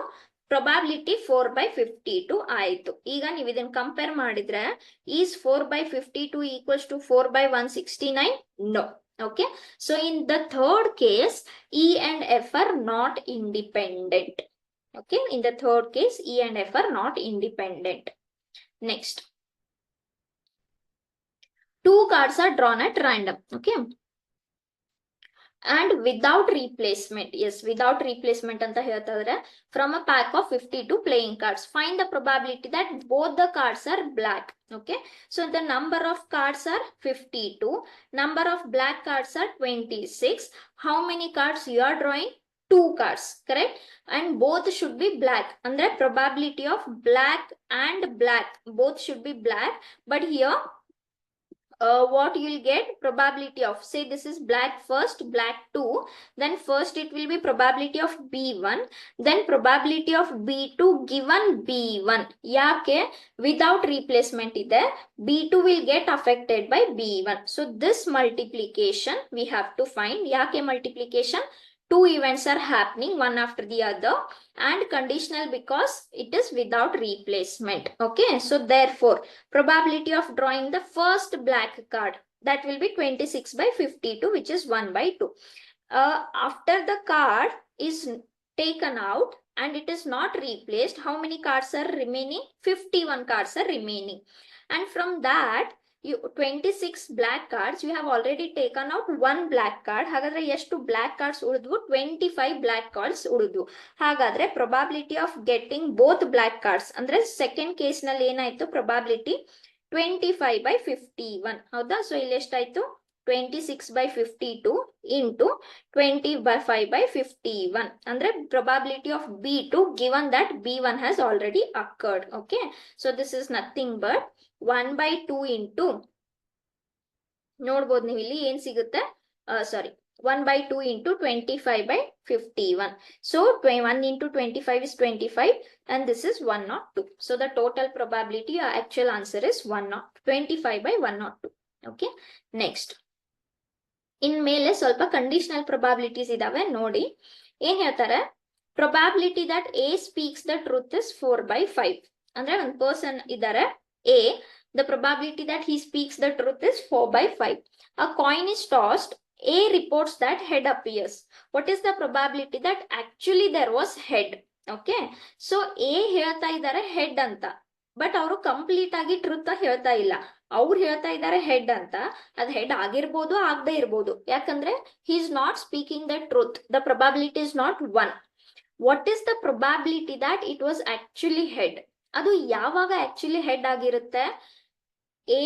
ಪ್ರೊಬಾಬಿಲಿಟಿ 4/52 ಆಯ್ತು. ಈಗ ನೀವು ಇದನ್ನ ಕಂಪೇರ್ ಮಾಡಿದ್ರೆ is 4/52 equals to 4/169? No. Okay, so in the third case, E and F are not independent. Okay, in the third case, E and F are not independent. Next, 2 cards are drawn at random. Okay, and without replacement. Yes, without replacement anta ಹೇಳ್ತಾದ್ರೆ from a pack of 52 playing cards. Find the probability that both the cards are black. Okay, so the number of cards are 52, number of black cards are 26. How many cards you are drawing? 2 cards, correct? And both should be black. Andre probability of black and black both should be black, but here what you will get? Probability of, say this is black first, black 2, then first it will be probability of B1, then probability of B2 given B1. Yake without replacement ide, B2 will get affected by B1. So this multiplication we have to find. Yake multiplication? 2 events are happening one after the other, and conditional because it is without replacement. Okay, so therefore probability of drawing the first black card, that will be 26/52, which is 1/2. After the card is taken out and it is not replaced, how many cards are remaining? 51 cards are remaining, and from that 26 black cards, you have already taken out 1 black card. ಹಾಗಾದ್ರೆ ಎಷ್ಟು black cards ಉಳಿದ್ವು? 25 black cards ಉಳಿದ್ವು. ಹಾಗಾದ್ರೆ probability of getting both black cards ಅಂದ್ರೆ second case ನಲ್ಲಿ ಏನಾಯ್ತು? probability 25/51. ಹೌದಾ? So ಇಲ್ಲಿ ಎಷ್ಟಾಯ್ತು? 26/52 into 25/51 ಅಂದ್ರೆ probability of B2 given that B1 has already occurred. Okay, so this is nothing but 1/2 into, ನೋಡ್ಬೋದು ನೀವು ಇಲ್ಲಿ ಏನ್ ಸಿಗುತ್ತೆ? ಸಾರಿ, 1/2 into 25/51. So 1 into 25 is 25, and this is 102. So the total probability, actual answer is 25/102. Okay, next. ಇನ್ ಮೇಲೆ ಸ್ವಲ್ಪ conditional ಪ್ರೊಬಾಬಿಲಿಟೀಸ್ ಇದಾವೆ ನೋಡಿ. ಏನ್ ಹೇಳ್ತಾರೆ? Probability that A speaks the truth is 4/5. ಅಂದ್ರೆ ಒಂದು ಪರ್ಸನ್ ಇದ್ದಾರೆ A, the probability that he speaks the truth is 4/5. A coin is tossed, A reports that head appears. What is the probability that actually there was head? Okay, so A ಹೇಳ್ತಾ ಇದ್ದಾರೆ head ಅಂತ, but ಅವರು complete ಆಗಿ truth ಹೇಳ್ತಾ ಇಲ್ಲ. ಅವ್ರು ಹೇಳ್ತಾ ಇದ್ದಾರೆ ಹೆಡ್ ಅಂತ, ಅದ್ ಹೆಡ್ ಆಗಿರ್ಬೋದು, ಆಗದೆ ಇರ್ಬೋದು. ಯಾಕಂದ್ರೆ he is not speaking the truth. The probability is not 1. What is the probability that it was actually head? ಅದು ಯಾವಾಗ ಆಕ್ಚುಲಿ ಹೆಡ್ ಆಗಿರುತ್ತೆ? ಎ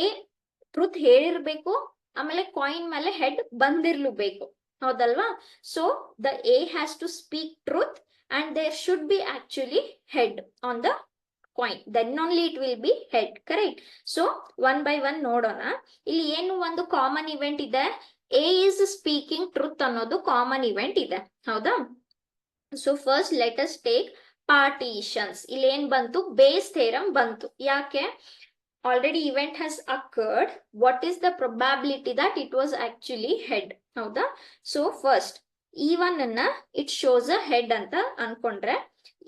ಟ್ರೂತ್ ಹೇಳಿರ್ಬೇಕು, ಆಮೇಲೆ ಕಾಯಿನ್ ಮೇಲೆ ಹೆಡ್ ಬಂದಿರ್ಲಬೇಕು. ಹೌದಲ್ವಾ? So the A has to speak truth and there should be actually head on the coin, then only it will be head. Correct? So 1/1 ನೋಡೋಣ. ಇಲ್ಲಿ ಏನು ಒಂದು ಕಾಮನ್ ಇವೆಂಟ್ ಇದೆ? ಎ ಇಸ್ ಸ್ಪೀಕಿಂಗ್ ಟ್ರೂತ್ ಅನ್ನೋದು common event ಇದೆ. ಹೌದಾ? So first let us take partitions. ಇಲ್ಲಿ ಏನ್ ಬಂತು? ಬೇಸ್ ಥಿಯರಮ್ ಬಂತು. ಯಾಕೆ? Already event has occurred. What is the probability that it was actually head? ಹೌದಾ? ಸೊ ಫಸ್ಟ್ E1 ಅನ್ನ ಇಟ್ ಶೋಸ್ ಅ ಹೆಡ್ ಅಂತ ಅನ್ಕೊಂಡ್ರೆ,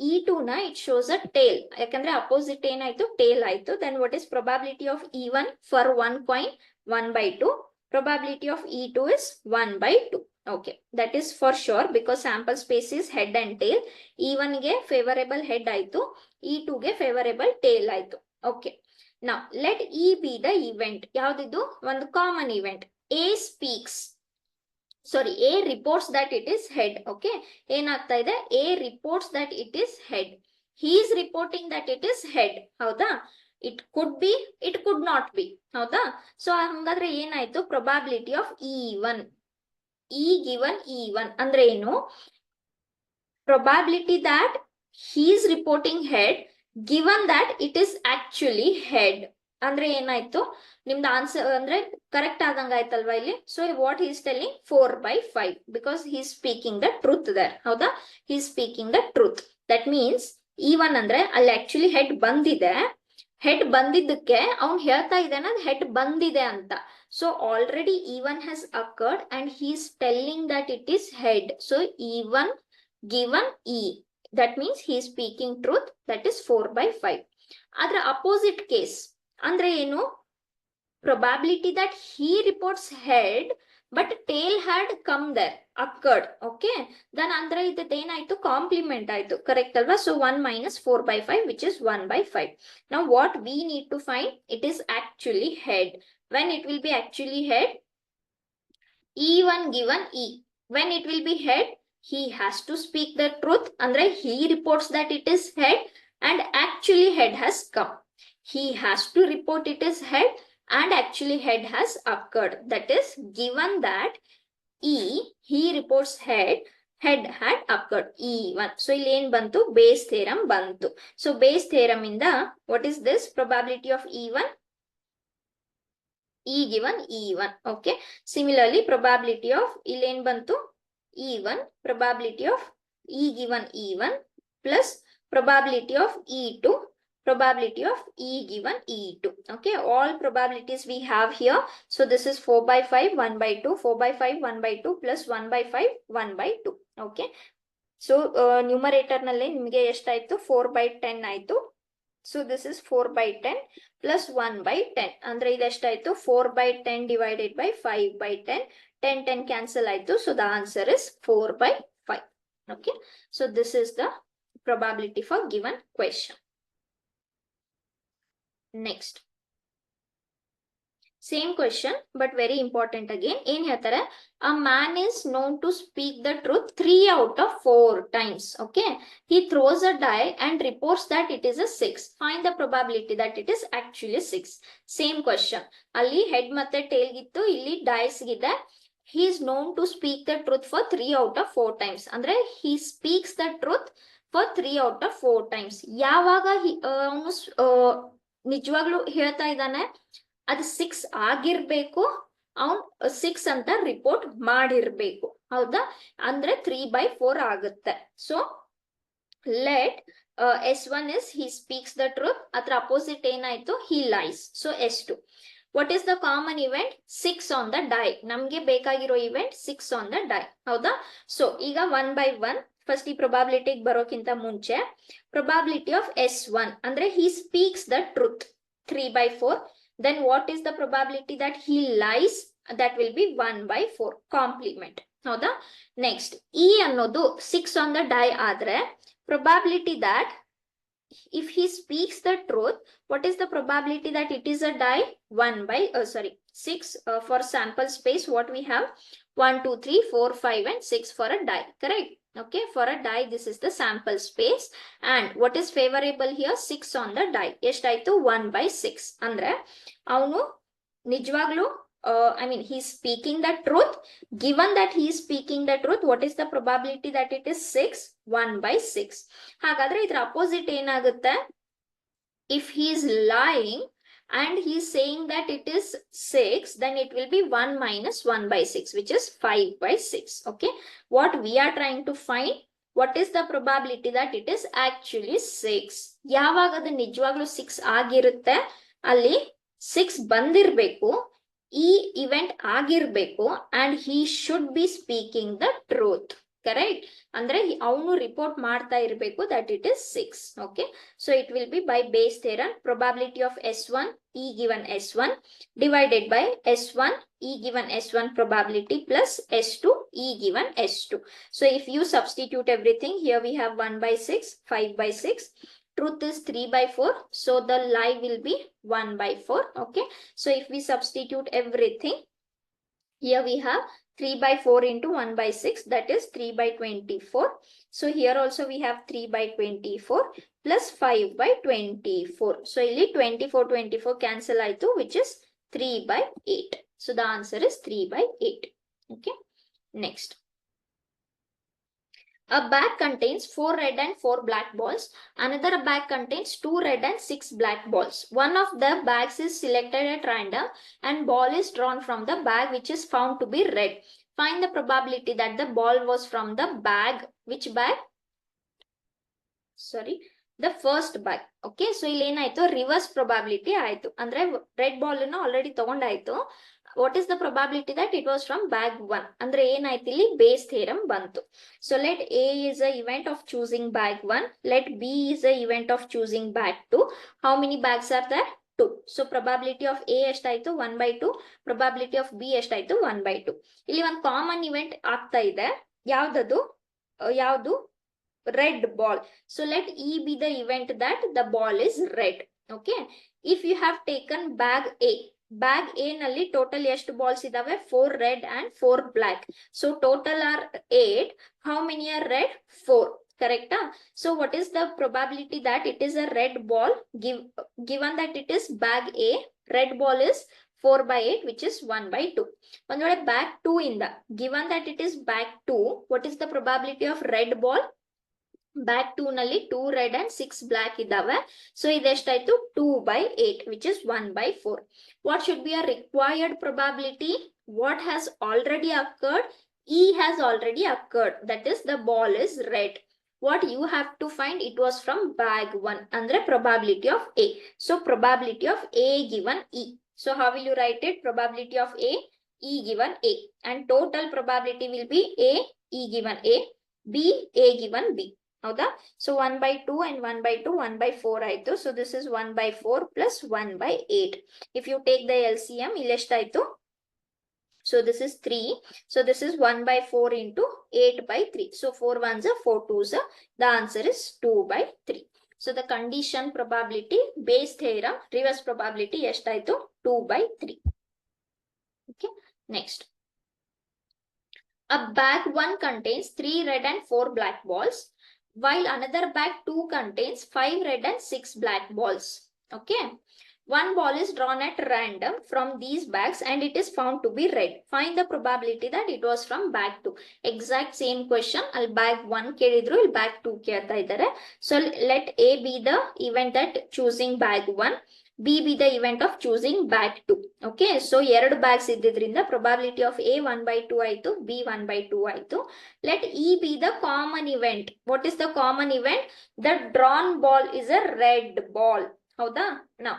E2 ನ ಇಟ್ ಶೋಸ್ ಅ ಟೇಲ್. ಯಾಕಂದ್ರೆ ಅಪೋಸಿಟ್ ಏನಾಯ್ತು? ಟೇಲ್ ಆಯ್ತು. Then what is probability of E1 for 1 coin? 1/2. Probability of E2 is 1/2. Okay, that is for sure because sample space is head and tail. E1 ಗೆ favorable head ಆಯ್ತು, E2 ಗೆ favorable tail ಆಯ್ತು. Okay, now let E be the event. ಯಾವ್ದಿದು? ಒಂದು common event. A speaks, sorry, A reports that it is head. Okay, ಏನಾಗ್ತಾ ಇದೆ? A reports that it is head. He is reporting that it is head. ಹೌದಾ? It could be, it could not be. ಹೌದಾ? So ಹಂಗಾದ್ರೆ ಏನಾಯ್ತು? Probability of E1, E given E1 ಅಂದ್ರೆ ಏನು? Probability that he is reporting head given that it is actually head. ಅಂದ್ರೆ ಏನಾಯ್ತು? ನಿಮ್ದು answer ಅಂದ್ರೆ ಕರೆಕ್ಟ್ ಆದಂಗ ಆಯ್ತಲ್ವಾ ಇಲ್ಲಿ? So what he is telling? 4/5 because he is speaking the truth there. ಹೌದಾ? he is speaking the truth. That means E1 ಅಂದ್ರೆ ಅಲ್ಲಿ ಆಕ್ಚುಲಿ ಹೆಡ್ ಬಂದಿದೆ, ಹೆಡ್ ಬಂದಿದ್ದಕ್ಕೆ ಅವ್ನು ಹೇಳ್ತಾ ಇದ್ದಾನೆ ಹೆಡ್ ಬಂದಿದೆ ಅಂತ. So already E1 has occurred and he is telling that it is head. So E1 given E. That means he is speaking truth. That is 4/5. ಅದರ ಅಪೋಸಿಟ್ ಕೇಸ್ ಅಂದ್ರೆ ಏನು? Probability that he reports head but tail had come there, occurred. Okay, then andre idadenaitu complement aitu, correct alva? So 1 minus 4/5, which is 1/5. Now what we need to find, it is actually head. When it will be actually head? E1 given E. When it will be head, he has to speak the truth, andre he reports that it is head and actually head has come. He has to report it is head and actually head has occurred. That is, given that E, he reports head, head had occurred. E1. So ಇಲ್ಲಿ ಏನ್ ಬಂತು? Bayes theorem ಬಂತು. So Bayes theorem ಇಂದ what is this? Probability of E1? E given E1. Okay. Similarly, probability of ಇಲ್ಲಿ ಏನ್ ಬಂತು? E1, probability of E given E1 plus probability of E2, probability of E given E2. Okay, all probabilities we have here. So this is 4/5, 1/2, 4/5, 1/2 plus 1/5, 1/2. Okay, so numerator nalle nimage eshtayitu? 4/10 ಆಯ್ತು. So this is 4/10 plus 1/10. ಅಂದ್ರೆ ಇದು ಎಷ್ಟಾಯ್ತು? 4/10 divided by 5/10. 10 cancel ಆಯ್ತು. So the answer is 4/5. Okay, so this is the probability for given question. Next, same question but very important again. ಏನ್ ಹೇಳ್ತಾರೆ? A man is known to speak the truth 3 out of 4 times. Okay, he throws a die and reports that it is a 6. Find the probability that it is actually 6. Same question. ಅಲ್ಲಿ head ಮತ್ತೆ tail ಗಿತ್ತು, ಇಲ್ಲಿ dice ಗಿದೆ. He is known to speak the truth for 3 out of 4 times. ಅಂದ್ರೆ he speaks the truth for 3 out of 4 times. ಯಾವಾಗ ಅವನು ನಿಜವಾಗ್ಲೂ ಹೇಳ್ತಾ ಇದ್ದಾನೆ ಅದು 6 ಆಗಿರ್ಬೇಕು, ಅವನ್ 6 ಅಂತ ರಿಪೋರ್ಟ್ ಮಾಡಿರ್ಬೇಕು. ಹೌದಾ? ಅಂದ್ರೆ 3/4 ಆಗುತ್ತೆ. So let S1 is he speaks the truth. ಅದ್ರ ಅಪೋಸಿಟ್ ಏನಾಯ್ತು? he lies. So S2. What is the common event? 6 on the die. ನಮ್ಗೆ ಬೇಕಾಗಿರೋ event 6 on the die. ಹೌದಾ? ಸೊ ಈಗ 1/1 ಫಸ್ಟ್ ಈ probability ಬರೋಕ್ಕಿಂತ ಮುಂಚೆ probability of S1 ಅಂದ್ರೆ he speaks the truth 3/4. Then what is the probability that he lies? That will be 1/4. Complement. ಹೌದಾ? Next, E ಅನ್ನೋದು 6 on the die ಆದ್ರೆ probability that if he speaks the truth, what is the probability that it is a die? 6 for sample space. What we have? 1, 2, 3, 4, 5 and 6 for a die. Correct? Okay, for a die this is the sample space. And what is favorable here? 6 on the die. ಎಷ್ಟಾಯ್ತು? 1/6. ಅಂದ್ರೆ ಅವನು ನಿಜವಾಗ್ಲೂ he is speaking the truth. Given that he is speaking the truth, what is the probability that it is 6? 1/6. ಹಾಗಾದ್ರೆ ಇದರ opposite ಏನಾಗುತ್ತೆ? If he is lying and he is saying that it is 6, then it will be 1 minus 1/6, which is 5/6. Okay, what we are trying to find, what is the probability that it is actually 6? ಯಾವಾಗ ಅದು ನಿಜವಾಗ್ಲೂ 6 ಆಗಿರುತ್ತೆ, ಅಲ್ಲಿ 6 ಬಂದಿರಬೇಕು, ಈ event ಆಗಿರಬೇಕು, and he should be speaking the truth. Correct? ಅಂದ್ರೆ ಅವನು ರಿಪೋರ್ಟ್ ಮಾಡ್ತಾ ಇರಬೇಕು that it is 6. Okay, so it will be by Bayes theorem, probability of S1 E given S1 divided by S1 E given S1 probability plus S2 E given S2. So if you substitute everything, here we have 1/6, 5/6. Truth is 3/4. So the lie will be 1/4. Okay, so if we substitute everything, here we have 3/4 into 1/6, that is 3/24. So here also we have 3/24 plus 5/24. So ಇಲ್ಲಿ 24 cancel ಆಯ್ತು, which is 3/8. So the answer is 3/8. Okay, next. A bag contains 4 red and 4 black balls. Another bag contains 2 red and 6 black balls. One of the bags is selected at random and ball is drawn from the bag which is found to be red. Find the probability that the ball was from the bag. Which bag? Sorry. The first bag. Okay, so ಇಲ್ಲಿ ಏನಾಯ್ತು, reverse probability ಆಯ್ತು. ಅಂದ್ರೆ red ball ಅನ್ನು already ತಗೊಂಡಾಯ್ತು. What is the probability that it was from bag 1? ಅಂದ್ರೆ ಏನಾಯ್ತು, ಇಲ್ಲಿ Bayes theorem ಬಂತು. So let A is a event of choosing bag 1, let B is a event of choosing bag 2. How many bags are there? 2. So probability of A ಎಷ್ಟಾಯ್ತು, 1/2. Probability of B ಎಷ್ಟಾಯ್ತು, 1/2. ಇಲ್ಲಿ ಒಂದು common event ಆಗ್ತಾ ಇದೆ. ಯಾವ್ದದು? ಯಾವ್ದು? red ball. So let E be the event that the ball is red. Okay. If you have taken bag A, bag A nalli total ಎಷ್ಟು balls idave? 4 red and 4 black. So total are 8. How many are red? 4. Correct? So what is the probability that it is a red ball? Given that it is bag A, red ball is 4/8, which is 1/2. One bag 2 in the, given that it is bag 2, what is the probability of red ball? Bag 2 ನಲ್ಲಿ 2 red and 6 black ಇದಾವೆ. So ಇದೆಷ್ಟಾಯ್ತು, 2/8, which is 1/4. What should be a required probability? What has already occurred? E has already occurred, that is the ball is red. What you have to find? It was from bag 1, andre probability of A. So probability of A given E. So how will you write it? Probability of A, E given A, and total probability will be A, E given A, B, A given B. ಹೌದಾ? So 1/2 and 1/2, 1/4 ಆಯ್ತು. So this is 1/4 plus 1/8. If you take the LCM, ಇಲ್ಲಿ ಎಷ್ಟಾಯ್ತು? So this is 3. So this is 1/4 into 8/3. So 4 1s are 4 2s are. The answer is 2/3. So the condition probability, Bayes theorem, reverse probability ಎಷ್ಟಾಯ್ತು? 2/3. Okay, next. A bag 1 contains 3 red and 4 black balls, while another bag 2 contains 5 red and 6 black balls. Okay. One ball is drawn at random from these bags and it is found to be red. Find the probability that it was from bag 2. Exact same question. Al bag 1 kelidru, il bag 2 kelta idare. So let A be the event that choosing bag 1. B be the event of choosing bag 2. Okay, so ಎರಡು bags ಇದ್ದಿದ್ರಿಂದ probability of A 1/2 ಆಯ್ತು, B 1/2 ಆಯ್ತು. Let E be the common event. What is the common event? The drawn ball is a red ball. ಹೌದಾ? Now,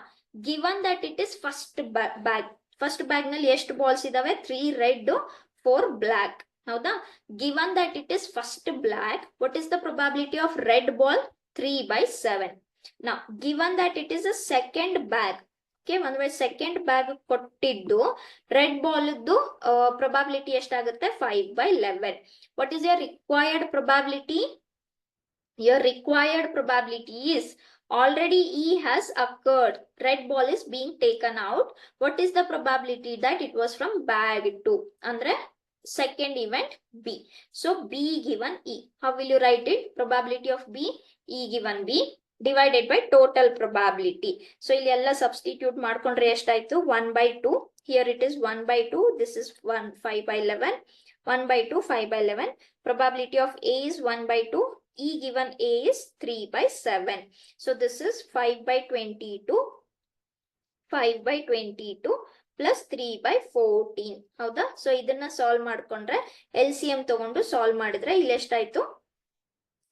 given that it is first bag ನಲ್ಲಿ ಎಷ್ಟು balls ಇದಾವೆ? 3 red, 4 black. ಹೌದಾ? Given that it is first black, what is the probability of red ball? 3/7. Now, given that it is a second bag, okay, ಒಂದು ವೇಳೆ second bag ಕೊಟ್ಟಿದ್ದು red ball probability ಎಷ್ಟಾಗುತ್ತೆ? 5/11. What is your required probability? Your required probability is already E has occurred. Red ball is being taken out. What is the probability that it was from bag 2? Andre second event B. So B given E. How will you write it? Probability of B, E given B, divided by total probability. So ಇಲ್ಲಿ ಎಲ್ಲ substitute ಮಾಡ್ಕೊಂಡ್ರೆ ಎಷ್ಟಾಯ್ತು? 1/2. Here it is 1/2. This is 5/11. 1/2, 5/11. Probability of A is 1/2. E given A is 3/7. So this is 5/22. 5/22 plus 3/14. ಹೌದಾ? So ಇದನ್ನ solve ಮಾಡ್ಕೊಂಡ್ರೆ LCM ತಗೊಂಡು solve ಮಾಡಿದ್ರೆ ಇಲ್ಲಿ ಎಷ್ಟಾಯ್ತು?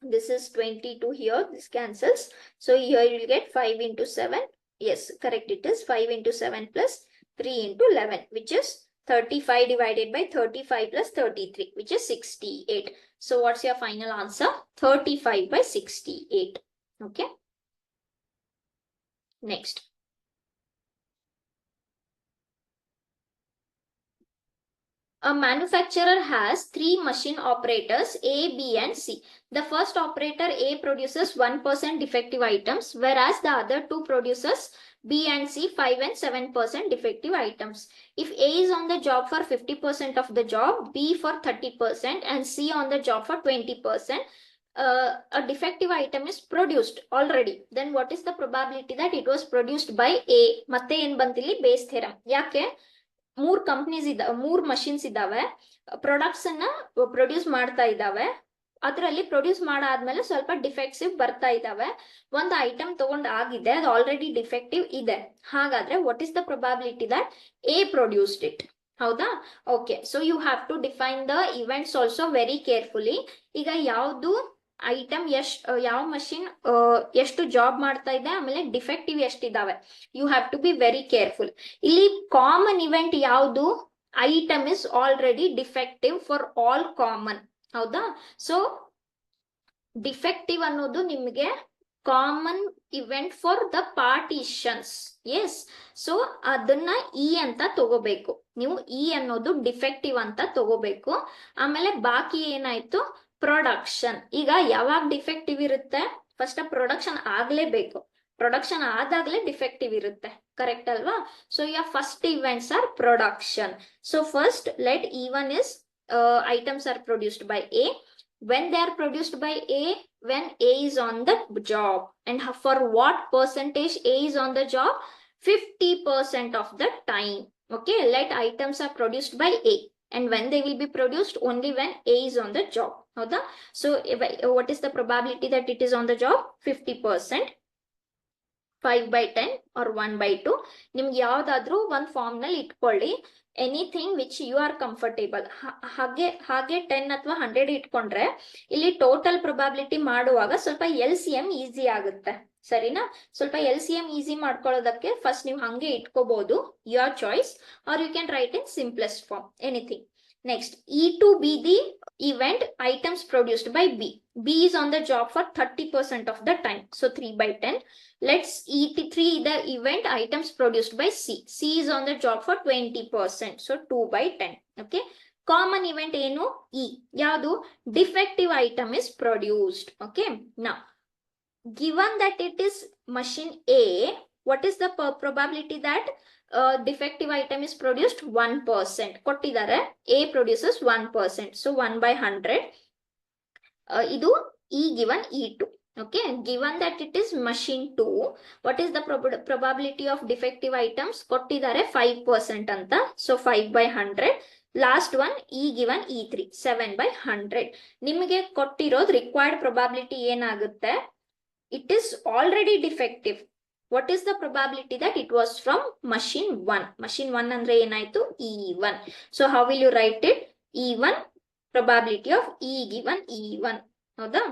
This is 22 here. This cancels. So here you will get 5 into 7. Yes, correct. It is 5 into 7 plus 3 into 11, which is 35 divided by 35 plus 33, which is 68. So what's your final answer? 35/68. Okay. Next. A manufacturer has 3 machine operators A, B and C. The first operator A produces 1% defective items, whereas the other 2 produces B and C 5 and 7% defective items. If A is on the job for 50% of the job, B for 30% and C on the job for 20%, a defective item is produced already. Then what is the probability that it was produced by A? ಮತ್ತೆ ಏನ್ ಬಂತಿಲ್ಲಿ? Base theorem. ಯಾಕೆ? 3 companies ಇದಾವೆ, 3 machines ಇದಾವೆ, products ಅನ್ನ produce ಮಾಡ್ತಾ ಇದಾವೆ. ಅದರಲ್ಲಿ produce ಮಾಡಾದ್ಮೇಲೆ ಸ್ವಲ್ಪ ಡಿಫೆಕ್ಟಿವ್ ಬರ್ತಾ ಇದಾವೆ. ಒಂದು ಐಟಮ್ ತಗೊಂಡ್ ಆಗಿದೆ, ಅದು ಆಲ್ರೆಡಿ ಡಿಫೆಕ್ಟಿವ್ ಇದೆ. ಹಾಗಾದ್ರೆ what is the probability that A produced it? ಹೌದಾ? Okay, so you have to define the events also very carefully. ಈಗ ಯಾವುದು ಐಟಮ್ ಯಾವ ಮಷಿನ್ ಎಷ್ಟು ಜಾಬ್ ಮಾಡ್ತಾ ಇದೆ, ಆಮೇಲೆ ಡಿಫೆಕ್ಟಿವ್ ಎಷ್ಟಿದಾವೆ. You have to be very careful. ಇಲ್ಲಿ ಕಾಮನ್ ಇವೆಂಟ್ ಯಾವುದು? Item is already defective for all common. ಹೌದಾ? ಸೊ ಡಿಫೆಕ್ಟಿವ್ ಅನ್ನೋದು ನಿಮಗೆ common event for the partitions. Yes, so ಅದನ್ನ ಇ ಅಂತ ತಗೋಬೇಕು ನೀವು. ಇ ಅನ್ನೋದು ಡಿಫೆಕ್ಟಿವ್ ಅಂತ ತಗೋಬೇಕು. ಆಮೇಲೆ ಬಾಕಿ ಏನಾಯ್ತು? ಪ್ರೊಡಕ್ಷನ್. ಈಗ ಯಾವಾಗ ಡಿಫೆಕ್ಟಿವ್ ಇರುತ್ತೆ? ಫಸ್ಟ್ ಪ್ರೊಡಕ್ಷನ್ ಆಗ್ಲೇಬೇಕು. ಪ್ರೊಡಕ್ಷನ್ ಆದಾಗ್ಲೇ ಡಿಫೆಕ್ಟಿವ್ ಇರುತ್ತೆ, ಕರೆಕ್ಟ್ ಅಲ್ವಾ? So your first events are production. So first let E1 is items are produced by A. When they are produced by A, when A is on the job. And for what percentage A is on the job? 50% of the time. Okay, let items are produced by A. And when they will be produced? Only when A is on the job. Howda? So what is the probability that it is on the job? 50%. 5/10 or 1/2. ನಿಮ್ಗೆ ಯಾವ್ದಾದ್ರು ಒಂದು form ನಲ್ಲಿ ಇಟ್ಕೊಳ್ಳಿ. Anything which you are comfortable. ಹಾಗೆ 10 ಅಥವಾ 100 ಇಟ್ಕೊಂಡ್ರೆ ಇಲ್ಲಿ total probability ಮಾಡುವಾಗ ಸ್ವಲ್ಪ LCM ಈಸಿ ಆಗುತ್ತೆ. ಸರಿನಾ? ಸ್ವಲ್ಪ LCM ಈಸಿ ಮಾಡ್ಕೊಳ್ಳೋದಕ್ಕೆ ಫಸ್ಟ್ ನೀವು ಹಂಗೆ ಇಟ್ಕೋಬಹುದು, your choice, or you can write in simplest form, anything. Next, E to be the event items produced by B. B is on the job for 30% of the time. So 3/10. Let's E3 the event items produced by C. C is on the job for 20%. So 2/10. Okay. Common event enu E. Yadu defective item is produced. Okay. Now, given that it is machine A, what is the probability that defective item is produced? 1%. ಕೊಟ್ಟಿದ್ದಾರೆ, A produces 1%. So 1/100. ಇದು E given E2. Okay, given that it is machine 2, what is the probability of defective items? ಕೊಟ್ಟಿದ್ದಾರೆ 5% ಅಂತ. So 5/100. Last one, E given E3, 7/100. ನಿಮಗೆ ಕೊಟ್ಟಿರೋದು required probability ಏನಾಗುತ್ತೆ? It is already defective. What is the probability that it was from machine 1? Machine 1 andre enaitu? E1. So how will you write it? E1, probability of E given E1. Howda?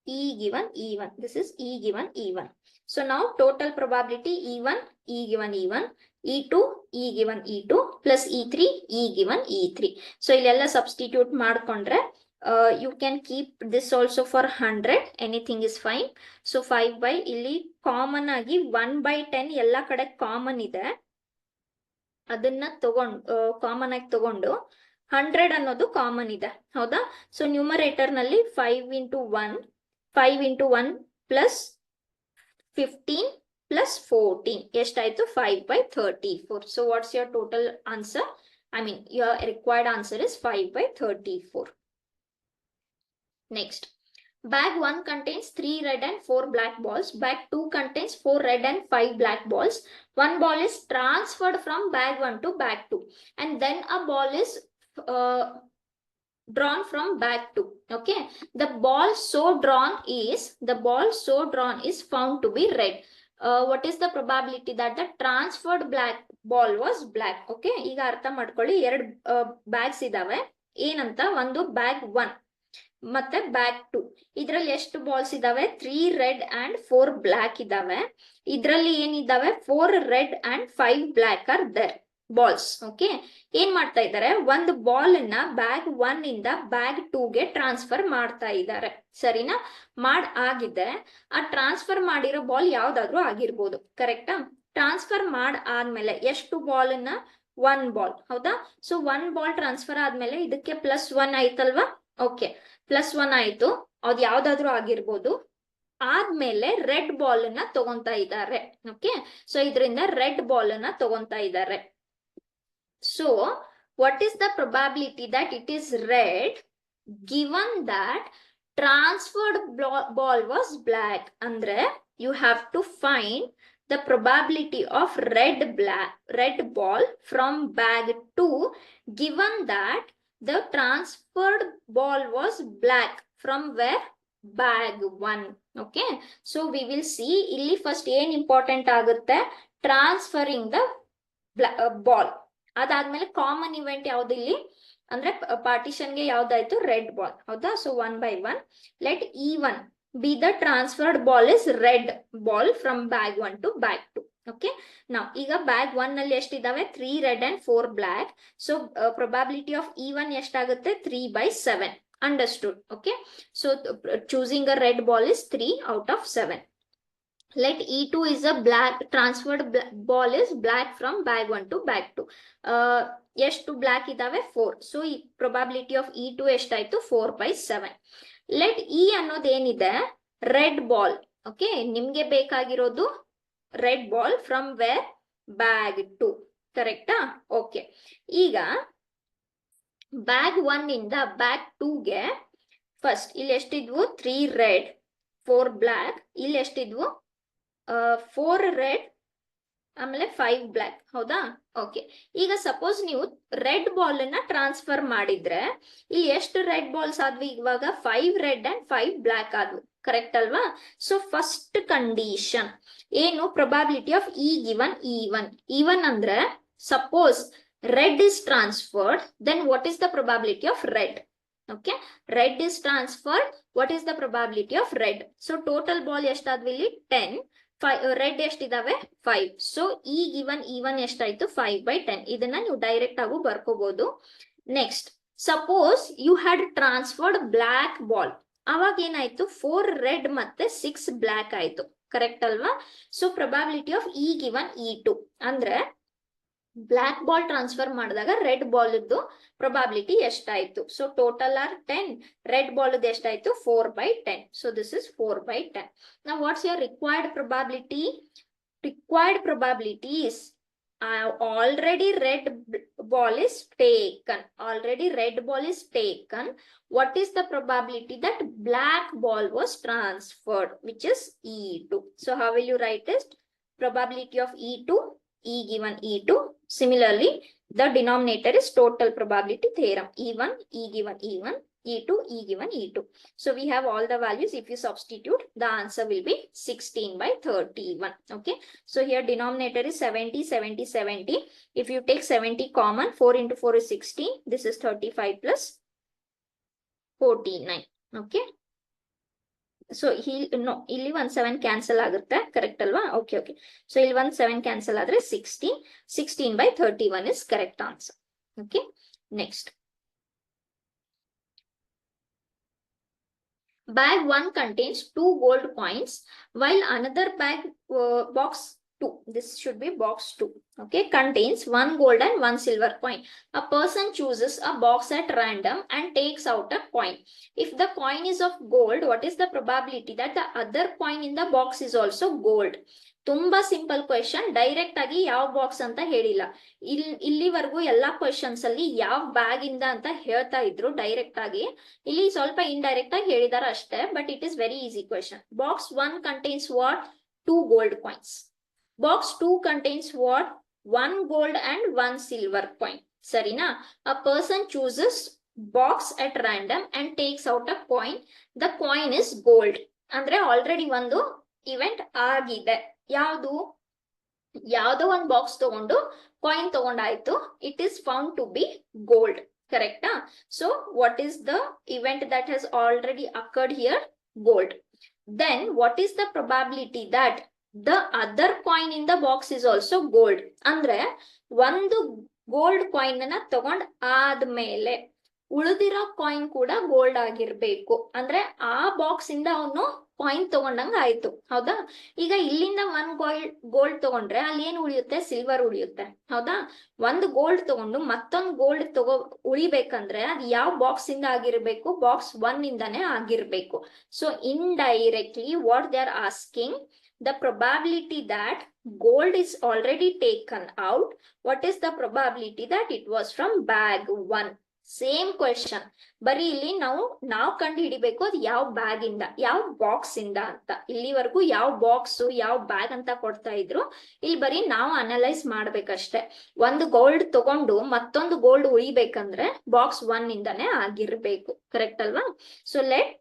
E given E1. This is E given E1. So now total probability E1, E given E1, E2, E given E2, plus E3, E given E3. So ilella substitute ಮಾಡ್ಕೊಂಡ್ರೆ you can keep this also for 100. Anything is fine. So 5 ಇಲ್ಲಿ common ಆಗಿ 1/10 ಎಲ್ಲ ಕಡೆ common ಇದೆ. ಅದನ್ನ common ಆಗಿ ತಗೊಂಡು 100 ಅನ್ನೋದು ಕಾಮನ್ ಇದೆ. ಹೌದಾ? ಸೊ ನ್ಯೂಮರೇಟರ್ ನಲ್ಲಿ 5 into 1 plus 15 plus 14 ಎಷ್ಟಾಯ್ತು? 5/34. So what's your total answer? I mean your required answer is 5/34. Next, bag 1 contains 3 red and 4 black balls. Bag 2 contains 4 red and 5 black balls. One ball is transferred from bag 1 to bag 2, and then a ball is drawn from bag 2. Okay, the ball so drawn is found to be red. What is the probability that the transferred black ball was black? Okay, ಈಗ ಅರ್ಥ ಮಾಡ್ಕೊಳ್ಳಿ. ಎರಡು bags ಇದಾವೆ. ಏನಂತ? ಒಂದು bag 1 ಮತ್ತೆ bag 2. ಇದ್ರಲ್ಲಿ ಎಷ್ಟು ಬಾಲ್ಸ್ ಇದಾವೆ? 3 ರೆಡ್ ಅಂಡ್ 4 ಬ್ಲಾಕ್ ಇದಾವೆ. ಇದ್ರಲ್ಲಿ ಏನಿದಾವೆ? 4 red and 5 black are there balls. Okay, ಏನ್ ಮಾಡ್ತಾ ಇದ್ದಾರೆ? ಒಂದು ಬಾಲ್ ನ ಬ್ಯಾಗ್ 1 ಇಂದ ಬ್ಯಾಗ್ 2 ಗೆ ಟ್ರಾನ್ಸ್ಫರ್ ಮಾಡ್ತಾ ಇದ್ದಾರೆ. ಸರಿನಾ? ಆಗಿದೆ. ಆ ಟ್ರಾನ್ಸ್ಫರ್ ಮಾಡಿರೋ ಬಾಲ್ ಯಾವ್ದಾದ್ರು ಆಗಿರ್ಬೋದು, ಕರೆಕ್ಟಾ? ಟ್ರಾನ್ಸ್ಫರ್ ಆದ್ಮೇಲೆ ಎಷ್ಟು ಬಾಲ್ ನ? 1 ಬಾಲ್. ಹೌದಾ? ಸೊ 1 ಬಾಲ್ ಟ್ರಾನ್ಸ್ಫರ್ ಆದ್ಮೇಲೆ ಇದಕ್ಕೆ +1 ಆಯ್ತಲ್ವಾ? ಓಕೆ, +1 ಆಯ್ತು. ಅದು ಯಾವ್ದಾದ್ರು ಆಗಿರ್ಬೋದು. ಆದ್ಮೇಲೆ ರೆಡ್ ಬಾಲ್ ನ ತಗೊಂತಾ ಇದ್ದಾರೆ. ಓಕೆ, ಸೊ ಇದರಿಂದ ರೆಡ್ ಬಾಲ್ ನ ತಗೊಂತಾ ಇದ್ದಾರೆ. So what is the probability that it is red given that transferred ball was black? Andre you have to find the probability of red ball from bag 2 given that the transferred ball was black from where? Bag 1. Okay, so we will see illi first ಏನ್ important ಆಗುತ್ತೆ? Transferring the ball. ಅದಾದ್ಮೇಲೆ common event ಯಾವ್ದು ಇಲ್ಲಿ? ಅಂದ್ರೆ ಪಾರ್ಟಿಷನ್ಗೆ ಯಾವ್ದಾಯ್ತು, red ball. ಹೌದಾ? So 1 by 1. Let E1 be the transferred ball is red ball from bag 1 to bag 2. Okay, ನಾವು ಈಗ bag 1 ನಲ್ಲಿ ಎಷ್ಟಿದಾವೆ, 3 red and 4 black. So probability of E1 ಎಷ್ಟಾಗುತ್ತೆ, 3 by 7. Understood? Okay, so choosing a red ball is 3 out of 7. Let E2 is a black transferred ball is black from bag 1 to bag 2. ಎಷ್ಟು block ಇದಾವೆ, 4. So ಈ probability of E2 ಎಷ್ಟಾಯ್ತು, 4 by 7. Let E ಅನ್ನೋದೇನಿದೆ, red ball. Okay, ನಿಮ್ಗೆ ಬೇಕಾಗಿರೋದು red ball from where, bag 2. ಕರೆಕ್ಟಾ? Okay, ಈಗ bag 1 ಇಂದ ಬ್ಯಾಗ್ 2ಗೆ ಫಸ್ಟ್ ಇಲ್ಲಿ ಎಷ್ಟಿದ್ವು, 3 ರೆಡ್ 4 ಬ್ಲಾಕ್. ಇಲ್ಲಿ ಎಷ್ಟಿದ್ವು, 4 ರೆಡ್ ಆಮೇಲೆ 5 ಬ್ಲಾಕ್. ಹೌದಾ? ಓಕೆ, ಈಗ ಸಪೋಸ್ ನೀವು ರೆಡ್ ಬಾಲ್ ಅನ್ನ ಟ್ರಾನ್ಸ್ಫರ್ ಮಾಡಿದ್ರೆ ಇಲ್ಲಿ ಎಷ್ಟು ರೆಡ್ ಬಾಲ್ಸ್ ಆದ್ವು, ಇವಾಗ 5 ರೆಡ್ ಅಂಡ್ 5 ಬ್ಲಾಕ್ ಆದ್ವು. ಕರೆಕ್ಟ್ ಅಲ್ವಾ? ಸೊ ಫಸ್ಟ್ ಕಂಡೀಷನ್ ಏನು, probability of E given E1. E1 ಅಂದ್ರೆ suppose red is transferred, then what is the probability of red? Okay, red is transferred, what is the probability of red? So total ball ಎಷ್ಟಾದ್ವು ಇಲ್ಲಿ, 10. Red ಎಷ್ಟಿದಾವೆ, 5. So E given E1 ಎಷ್ಟಾಯ್ತು, 5 by 10. ಇದನ್ನ ನೀವು direct ಆಗು ಬರ್ಕೋಬಹುದು. Next, suppose you had transferred black ball. ಅವಾಗ ಏನಾಯ್ತು, 4 ರೆಡ್ ಮತ್ತೆ 6 ಬ್ಲಾಕ್ ಆಯ್ತು. ಕರೆಕ್ಟ್ ಅಲ್ವಾ? So probability of E given E2 ಅಂದ್ರೆ ಬ್ಲಾಕ್ ಬಾಲ್ ಟ್ರಾನ್ಸ್ಫರ್ ಮಾಡಿದಾಗ ರೆಡ್ ಬಾಲ್ ಇದ್ದು ಪ್ರೊಬಾಬಿಲಿಟಿ ಎಷ್ಟಾಯ್ತು. So total are 10. Red ball ಎಷ್ಟಾಯ್ತು, 4 by 10. So this is 4 by 10. Now what's your required probability? Required probability is already red ball is taken. Already red ball is taken. What is the probability that black ball was transferred, which is E2. So how will you write this? Probability of E2, E given E2. Similarly, the denominator is total probability theorem. E1, E given E1, E2, E given E2. So we have all the values. If you substitute, the answer will be 16 by 31. Okay. So here denominator is 70, 70, 70. If you take 70 common, 4 into 4 is 16. This is 35 plus 49. Okay. So ಇಲ್ಲಿ 1 7 cancel ಆಗುತ್ತೆ. Correct ಅಲ್ವಾ? Okay okay. So ಇಲ್ಲಿ 1 7 cancel ಆದ್ರೆ 16 by 31 is correct answer. Okay. Next, bag 1 contains 2 gold coins while another bag box 2, this should be box 2, okay, contains 1 gold and 1 silver coin. A person chooses a box at random and takes out a coin. If the coin is of gold, what is the probability that the other coin in the box is also gold? ತುಂಬಾ simple question. Direct ಆಗಿ ಯಾವ box ಅಂತ ಹೇಳಿಲ್ಲ. ಇಲ್ಲಿವರೆಗೂ ಎಲ್ಲಾ questions ಅಲ್ಲಿ ಯಾವ bag ಇಂದ ಅಂತ ಹೇಳ್ತಾ ಇದ್ರು ಡೈರೆಕ್ಟ್ ಆಗಿ. ಇಲ್ಲಿ ಸ್ವಲ್ಪ ಇಂಡೈರೆಕ್ಟ್ ಆಗಿ ಹೇಳಿದಾರೆ ಅಷ್ಟೇ, but it is very easy question. Box 1 contains what? 2 gold coins. Box 2 contains what? 1 gold and 1 silver coin. Sarina? A person chooses box at random and takes out a coin. The coin is gold. ಅಂದ್ರೆ ಆಲ್ರೆಡಿ ಒಂದು event ಆಗಿದೆ. ಯಾವ್ದೋ ಒಂದು box ತಗೊಂಡು coin ತಗೊಂಡಾಯ್ತು. It is found to be gold. ಕರೆಕ್ಟಾ? So what is the event that has already occurred here? Gold. Then what is the probability that the other coin in the box is also gold? ಅಂದ್ರೆ ಒಂದು gold coin ಅನ್ನ ತಗೊಂಡ್ ಆದ್ಮೇಲೆ ಉಳಿದಿರೋ coin ಕೂಡ gold ಆಗಿರ್ಬೇಕು. ಅಂದ್ರೆ ಆ ಬಾಕ್ಸ್ ಇಂದ ಅವನು ಕಾಯಿನ್ ತಗೊಂಡಂಗ ಆಯ್ತು. ಹೌದಾ? ಈಗ ಇಲ್ಲಿಂದ 1 ಗೋಲ್ಡ್ ತಗೊಂಡ್ರೆ ಅಲ್ಲಿ ಏನ್ ಉಳಿಯುತ್ತೆ? ಸಿಲ್ವರ್ ಉಳಿಯುತ್ತೆ. ಹೌದಾ? ಒಂದು ಗೋಲ್ಡ್ ತಗೊಂಡು ಮತ್ತೊಂದು ಗೋಲ್ಡ್ ಉಳಿಬೇಕಂದ್ರೆ ಅದು ಯಾವ ಬಾಕ್ಸ್ ಇಂದ ಆಗಿರ್ಬೇಕು? ಬಾಕ್ಸ್ 1 ಇಂದಾನೆ ಆಗಿರ್ಬೇಕು. So indirectly what they are asking, the probability that gold is already taken out, what is the probability that it was from bag 1? Same question. ಬರೀ ಇಲ್ಲಿ ನಾವು ಕಂಡು ಹಿಡಿಬೇಕು ಅದು ಯಾವ ಬ್ಯಾಗ್ ಇಂದ, ಯಾವ ಬಾಕ್ಸ್ ಇಂದ ಅಂತ. ಇಲ್ಲಿವರೆಗೂ ಯಾವ ಬಾಕ್ಸ್ ಯಾವ ಬ್ಯಾಗ್ ಅಂತ ಕೊಡ್ತಾ ಇದ್ರು. ಇಲ್ಲಿ ಬರೀ ನಾವು ಅನಲೈಸ್ ಮಾಡ್ಬೇಕಷ್ಟೆ. ಒಂದು ಗೋಲ್ಡ್ ತಗೊಂಡು ಮತ್ತೊಂದು ಗೋಲ್ಡ್ ಉಳಿಬೇಕಂದ್ರೆ ಬಾಕ್ಸ್ 1 ಇಂದಾನೆ ಆಗಿರ್ಬೇಕು. ಕರೆಕ್ಟ್ ಅಲ್ವಾ? ಸೊ ಲೆಟ್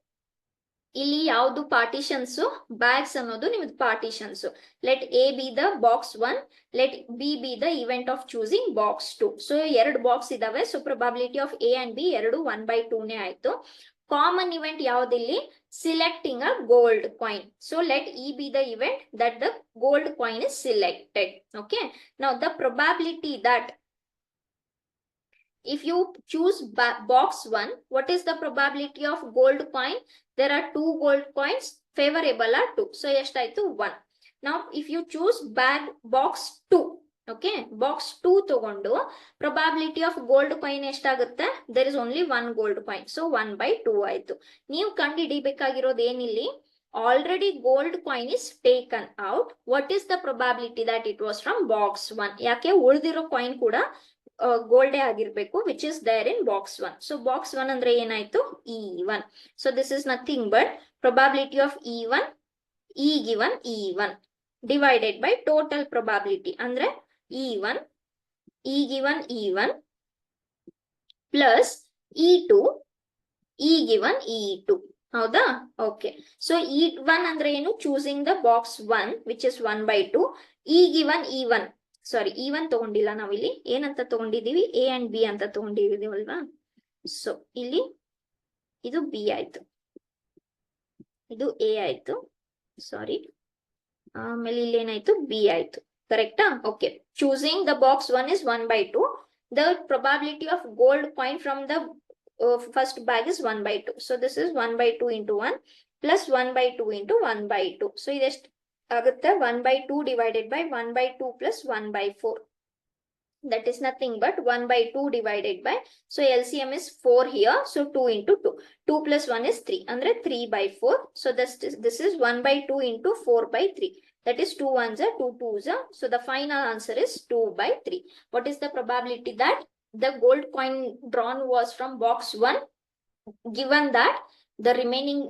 ಇಲ್ಲಿ ಯಾವ್ದು ಪಾರ್ಟಿಷನ್ಸ್ ಬ್ಯಾಗ್ಸ್ ಅನ್ನೋದು ನಿಮ್ದು partitions. Let A be the box 1, let B be the event of choosing box 2. ಸೊ ಎರಡು ಬಾಕ್ಸ್ ಇದಾವೆ. So probability of A and B ಎರಡು 1/2 ನೇ ಆಯ್ತು. ಕಾಮನ್ ಇವೆಂಟ್ ಯಾವ್ದಿಲ್ಲಿ? Selecting a gold coin. So let E be the event that the gold coin is selected. Okay, now the probability that if you choose box 1, what is the probability of gold coin? There are 2 gold coins, favorable are 2. So ಎಷ್ಟಾಯ್ತು? 1. Now if you choose box 2, okay, box 2 ತಗೊಂಡು probability of gold coin ಎಷ್ಟಾಗುತ್ತೆ? There is only 1 gold coin. So 1/2 ಆಯ್ತು. ನೀವು ಕಂಡುಹಿಡಿಬೇಕಾಗಿರೋದು ಏನಿಲ್ಲಿ? Already gold coin is taken out. What is the probability that it was from box 1? ಯಾಕೆ ಉಳಿದಿರೋ coin ಕೂಡ ಗೋಲ್ಡೇ ಆಗಿರ್ಬೇಕು, which is there in box 1. ಸೊ box 1 ಅಂದ್ರೆ ಏನಾಯ್ತು? E1. So this is nothing but probability of E1 E given E1 divided by total probability ಅಂದ್ರೆ E1 E given E1 plus E2 E given E2. ಹೌದಾ? Okay, so E1 ಅಂದ್ರೆ ಏನು? Choosing the box 1 which is 1/2. E given E1, sorry E1 ತಗೊಂಡಿಲ್ಲ ನಾವಿಲ್ಲಿ, ಏನಂತ ತಗೊಂಡಿದೀವಿ? A and B ಅಂತ ತಗೊಂಡಿದೀವಲ್ವಾ? So ಇಲ್ಲಿ ಇದು ಬಿ ಆಯ್ತು, ಇದು ಎ ಆಯ್ತು, ಸಾರಿ, ಆಮೇಲೆ ಇಲ್ಲಿ ಏನಾಯ್ತು? ಬಿ ಆಯ್ತು. ಕರೆಕ್ಟಾ? Okay, choosing the box 1 is 1/2. The probability of gold coin from the first bag is 1/2. So this is 1/2 into 1 plus 1/2 into 1/2. So ಇದೆಷ್ಟು ಆಗುತ್ತೆ? 1/2 divided by 1/2 plus 1/4. That is nothing but 1/2 divided by, so LCM is 4 here, so 2 into 2. 2 plus 1 is 3, andre 3/4. So this is 1/2 into 4/3. That is 2 ones are 2 twos are. So the final answer is 2/3. What is the probability that the gold coin drawn was from box 1, given that the remaining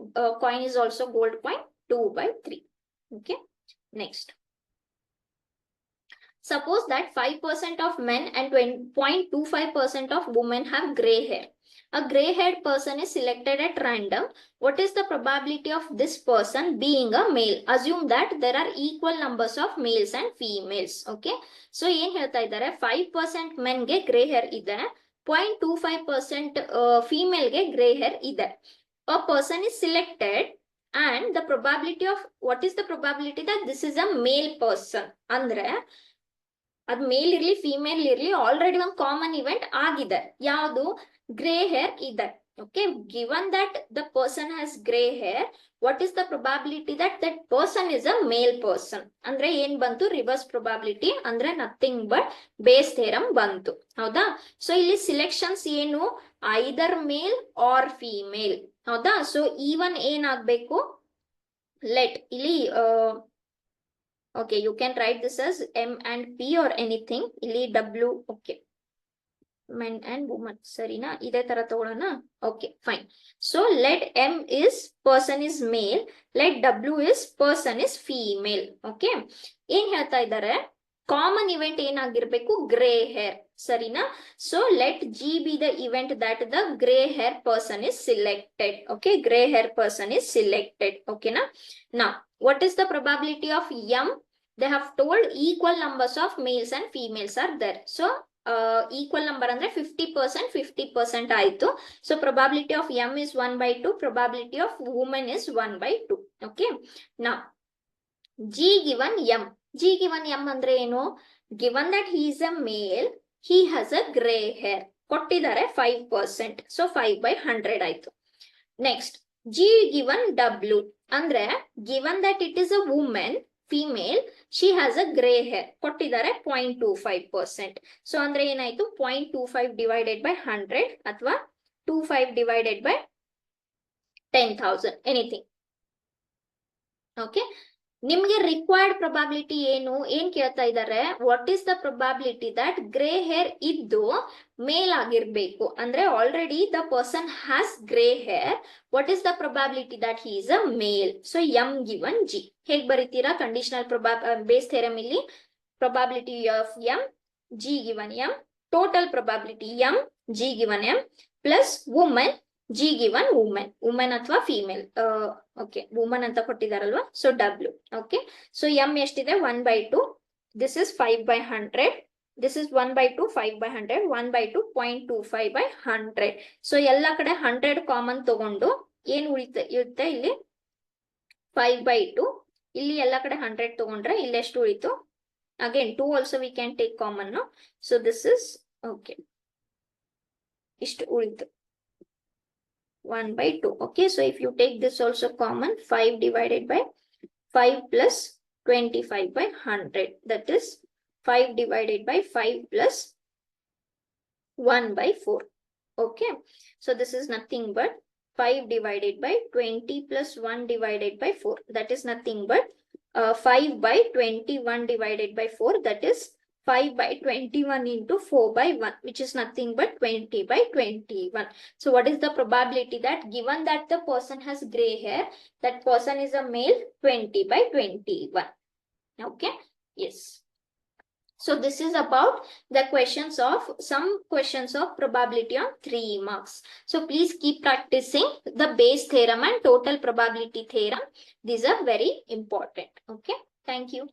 coin is also gold coin? 2/3. Okay, next. Suppose that 5% of men and 0.25% of women have gray hair. A gray-haired person is selected at random. What is the probability of this person being a male? Assume that there are equal numbers of males and females. Okay, so ಏನ್ ಹೇಳ್ತಾ ಇದ್ದಾರೆ? 5% men ಗೆ gray hair ಇದೆ, 0.25% female ಗೆ gray hair ಇದೆ. A person is selected and the probability of, what is the probability that this is a male person? ಅಂದ್ರೆ ಅದು ಮೇಲ್ ಇರ್ಲಿ ಫಿಮೇಲ್ ಇರ್ಲಿ ಆಲ್ರೆಡಿ ಒಂದು ಕಾಮನ್ ಇವೆಂಟ್ ಆಗಿದೆ. ಯಾವುದು? ಗ್ರೇ ಹೇರ್ ಇದೆ. Okay, given that the person has grey hair, what is the probability that that person is a male person? ಅಂದ್ರೆ ಏನ್ ಬಂತು? ರಿವರ್ಸ್ ಪ್ರೊಬಾಬಿಲಿಟಿ, ಅಂದ್ರೆ ನಥಿಂಗ್ ಬಟ್ ಬೇಸ್ ಥಿಯರಂ ಬಂತು. ಹೌದಾ? ಸೊ ಇಲ್ಲಿ ಸಿಲೆಕ್ಷನ್ಸ್ ಏನು? Either male or female. ಹೌದಾ? So E1 ಏನಾಗ್ಬೇಕು? ಲೆಟ್ ಇಲ್ಲಿ okay, you can write this as M and P or anything. ಇಲ್ಲಿ W. okay, men and women. ಸರಿನಾ? ಇದೇ ತರ ತಗೊಳ್ಳೋಣ. okay, fine. So let M is person is male, let W is person is female. okay, ಏನ್ ಹೇಳ್ತಾ ಇದ್ದಾರೆ? Common event ಏನಾಗಿರ್ಬೇಕು? Grey hair. ಸರಿನಾ? So let G be the event that the gray hair person is selected. okay, gray hair person is selected. okay na? Now what is the probability of M? They have told equal numbers of males and females are there. So equal number andre 50% 50% ಆಯ್ತು. So probability of M is 1/2, probability of woman is 1/2. okay, now G given M. G given M ಅಂದ್ರೆ ಏನು? given that he is a male, he has a gray hair. ಕೊಟ್ಟಿದ್ದಾರೆ 5%. so 5/100 ಆಯ್ತು. next G given W ಅಂದ್ರೆ given that it is a woman, female, she has a gray hair. ಕೊಟ್ಟಿದ್ದಾರೆ 0.25%. So ಅಂದ್ರೆ ಏನಾಯ್ತು? 0.25 divided by 100 ಅಥವಾ 25 divided by 10,000, anything. okay, ನಿಮ್ಗೆ required probability ಏನು? ಏನ್ ಕೇಳ್ತಾ ಇದ್ದಾರೆ? What is the probability that grey hair ಇದ್ದು ಮೇಲ್ ಆಗಿರ್ಬೇಕು? ಅಂದ್ರೆ already the person has grey hair, what is the probability that he is a male? So M given G. ಹೇಗ್ ಬರೀತೀರಾ? ಕಂಡೀಷನಲ್ ಬೇಸ್ ಥಿಯರಮ್ ಇಲ್ಲಿ probability of M, G given M, total probability M, G given M, plus woman G given woman, woman ಅಥವಾ female. Okay, woman ಅಂತ ಕೊಟ್ಟಿದಾರಲ್ವಾ, so W. Okay, so M ಎಷ್ಟಿದೆ 1/2. This is 5/100. This is 1/2, 5/100, 1/2, 0.25/100. So ಎಲ್ಲ ಕಡೆ 100 common ತಗೊಂಡು ಏನ್ ಇರುತ್ತೆ ಇಲ್ಲಿ 5/2. ಇಲ್ಲಿ ಎಲ್ಲ ಕಡೆ 100 ತಗೊಂಡ್ರೆ ಇಲ್ಲಿ ಎಷ್ಟು ಉಳಿತು? Again 2 also we can take common, no? So this is okay. ಇಷ್ಟು ಉಳಿತು 1/2. Okay, so if you take this also common, 5 divided by 5 plus 25/100, that is 5 divided by 5 plus 1/4. Okay, so this is nothing but 5 divided by 20 plus 1 divided by 4, that is nothing but 5/21 divided by 4, that is 5/21 into 4/1, which is nothing but 20/21. So what is the probability that given that the person has gray hair, that person is a male? 20/21. Okay, yes. So this is about the questions of some questions of probability on 3 marks. So please keep practicing the base theorem and total probability theorem. These are very important. Okay, thank you.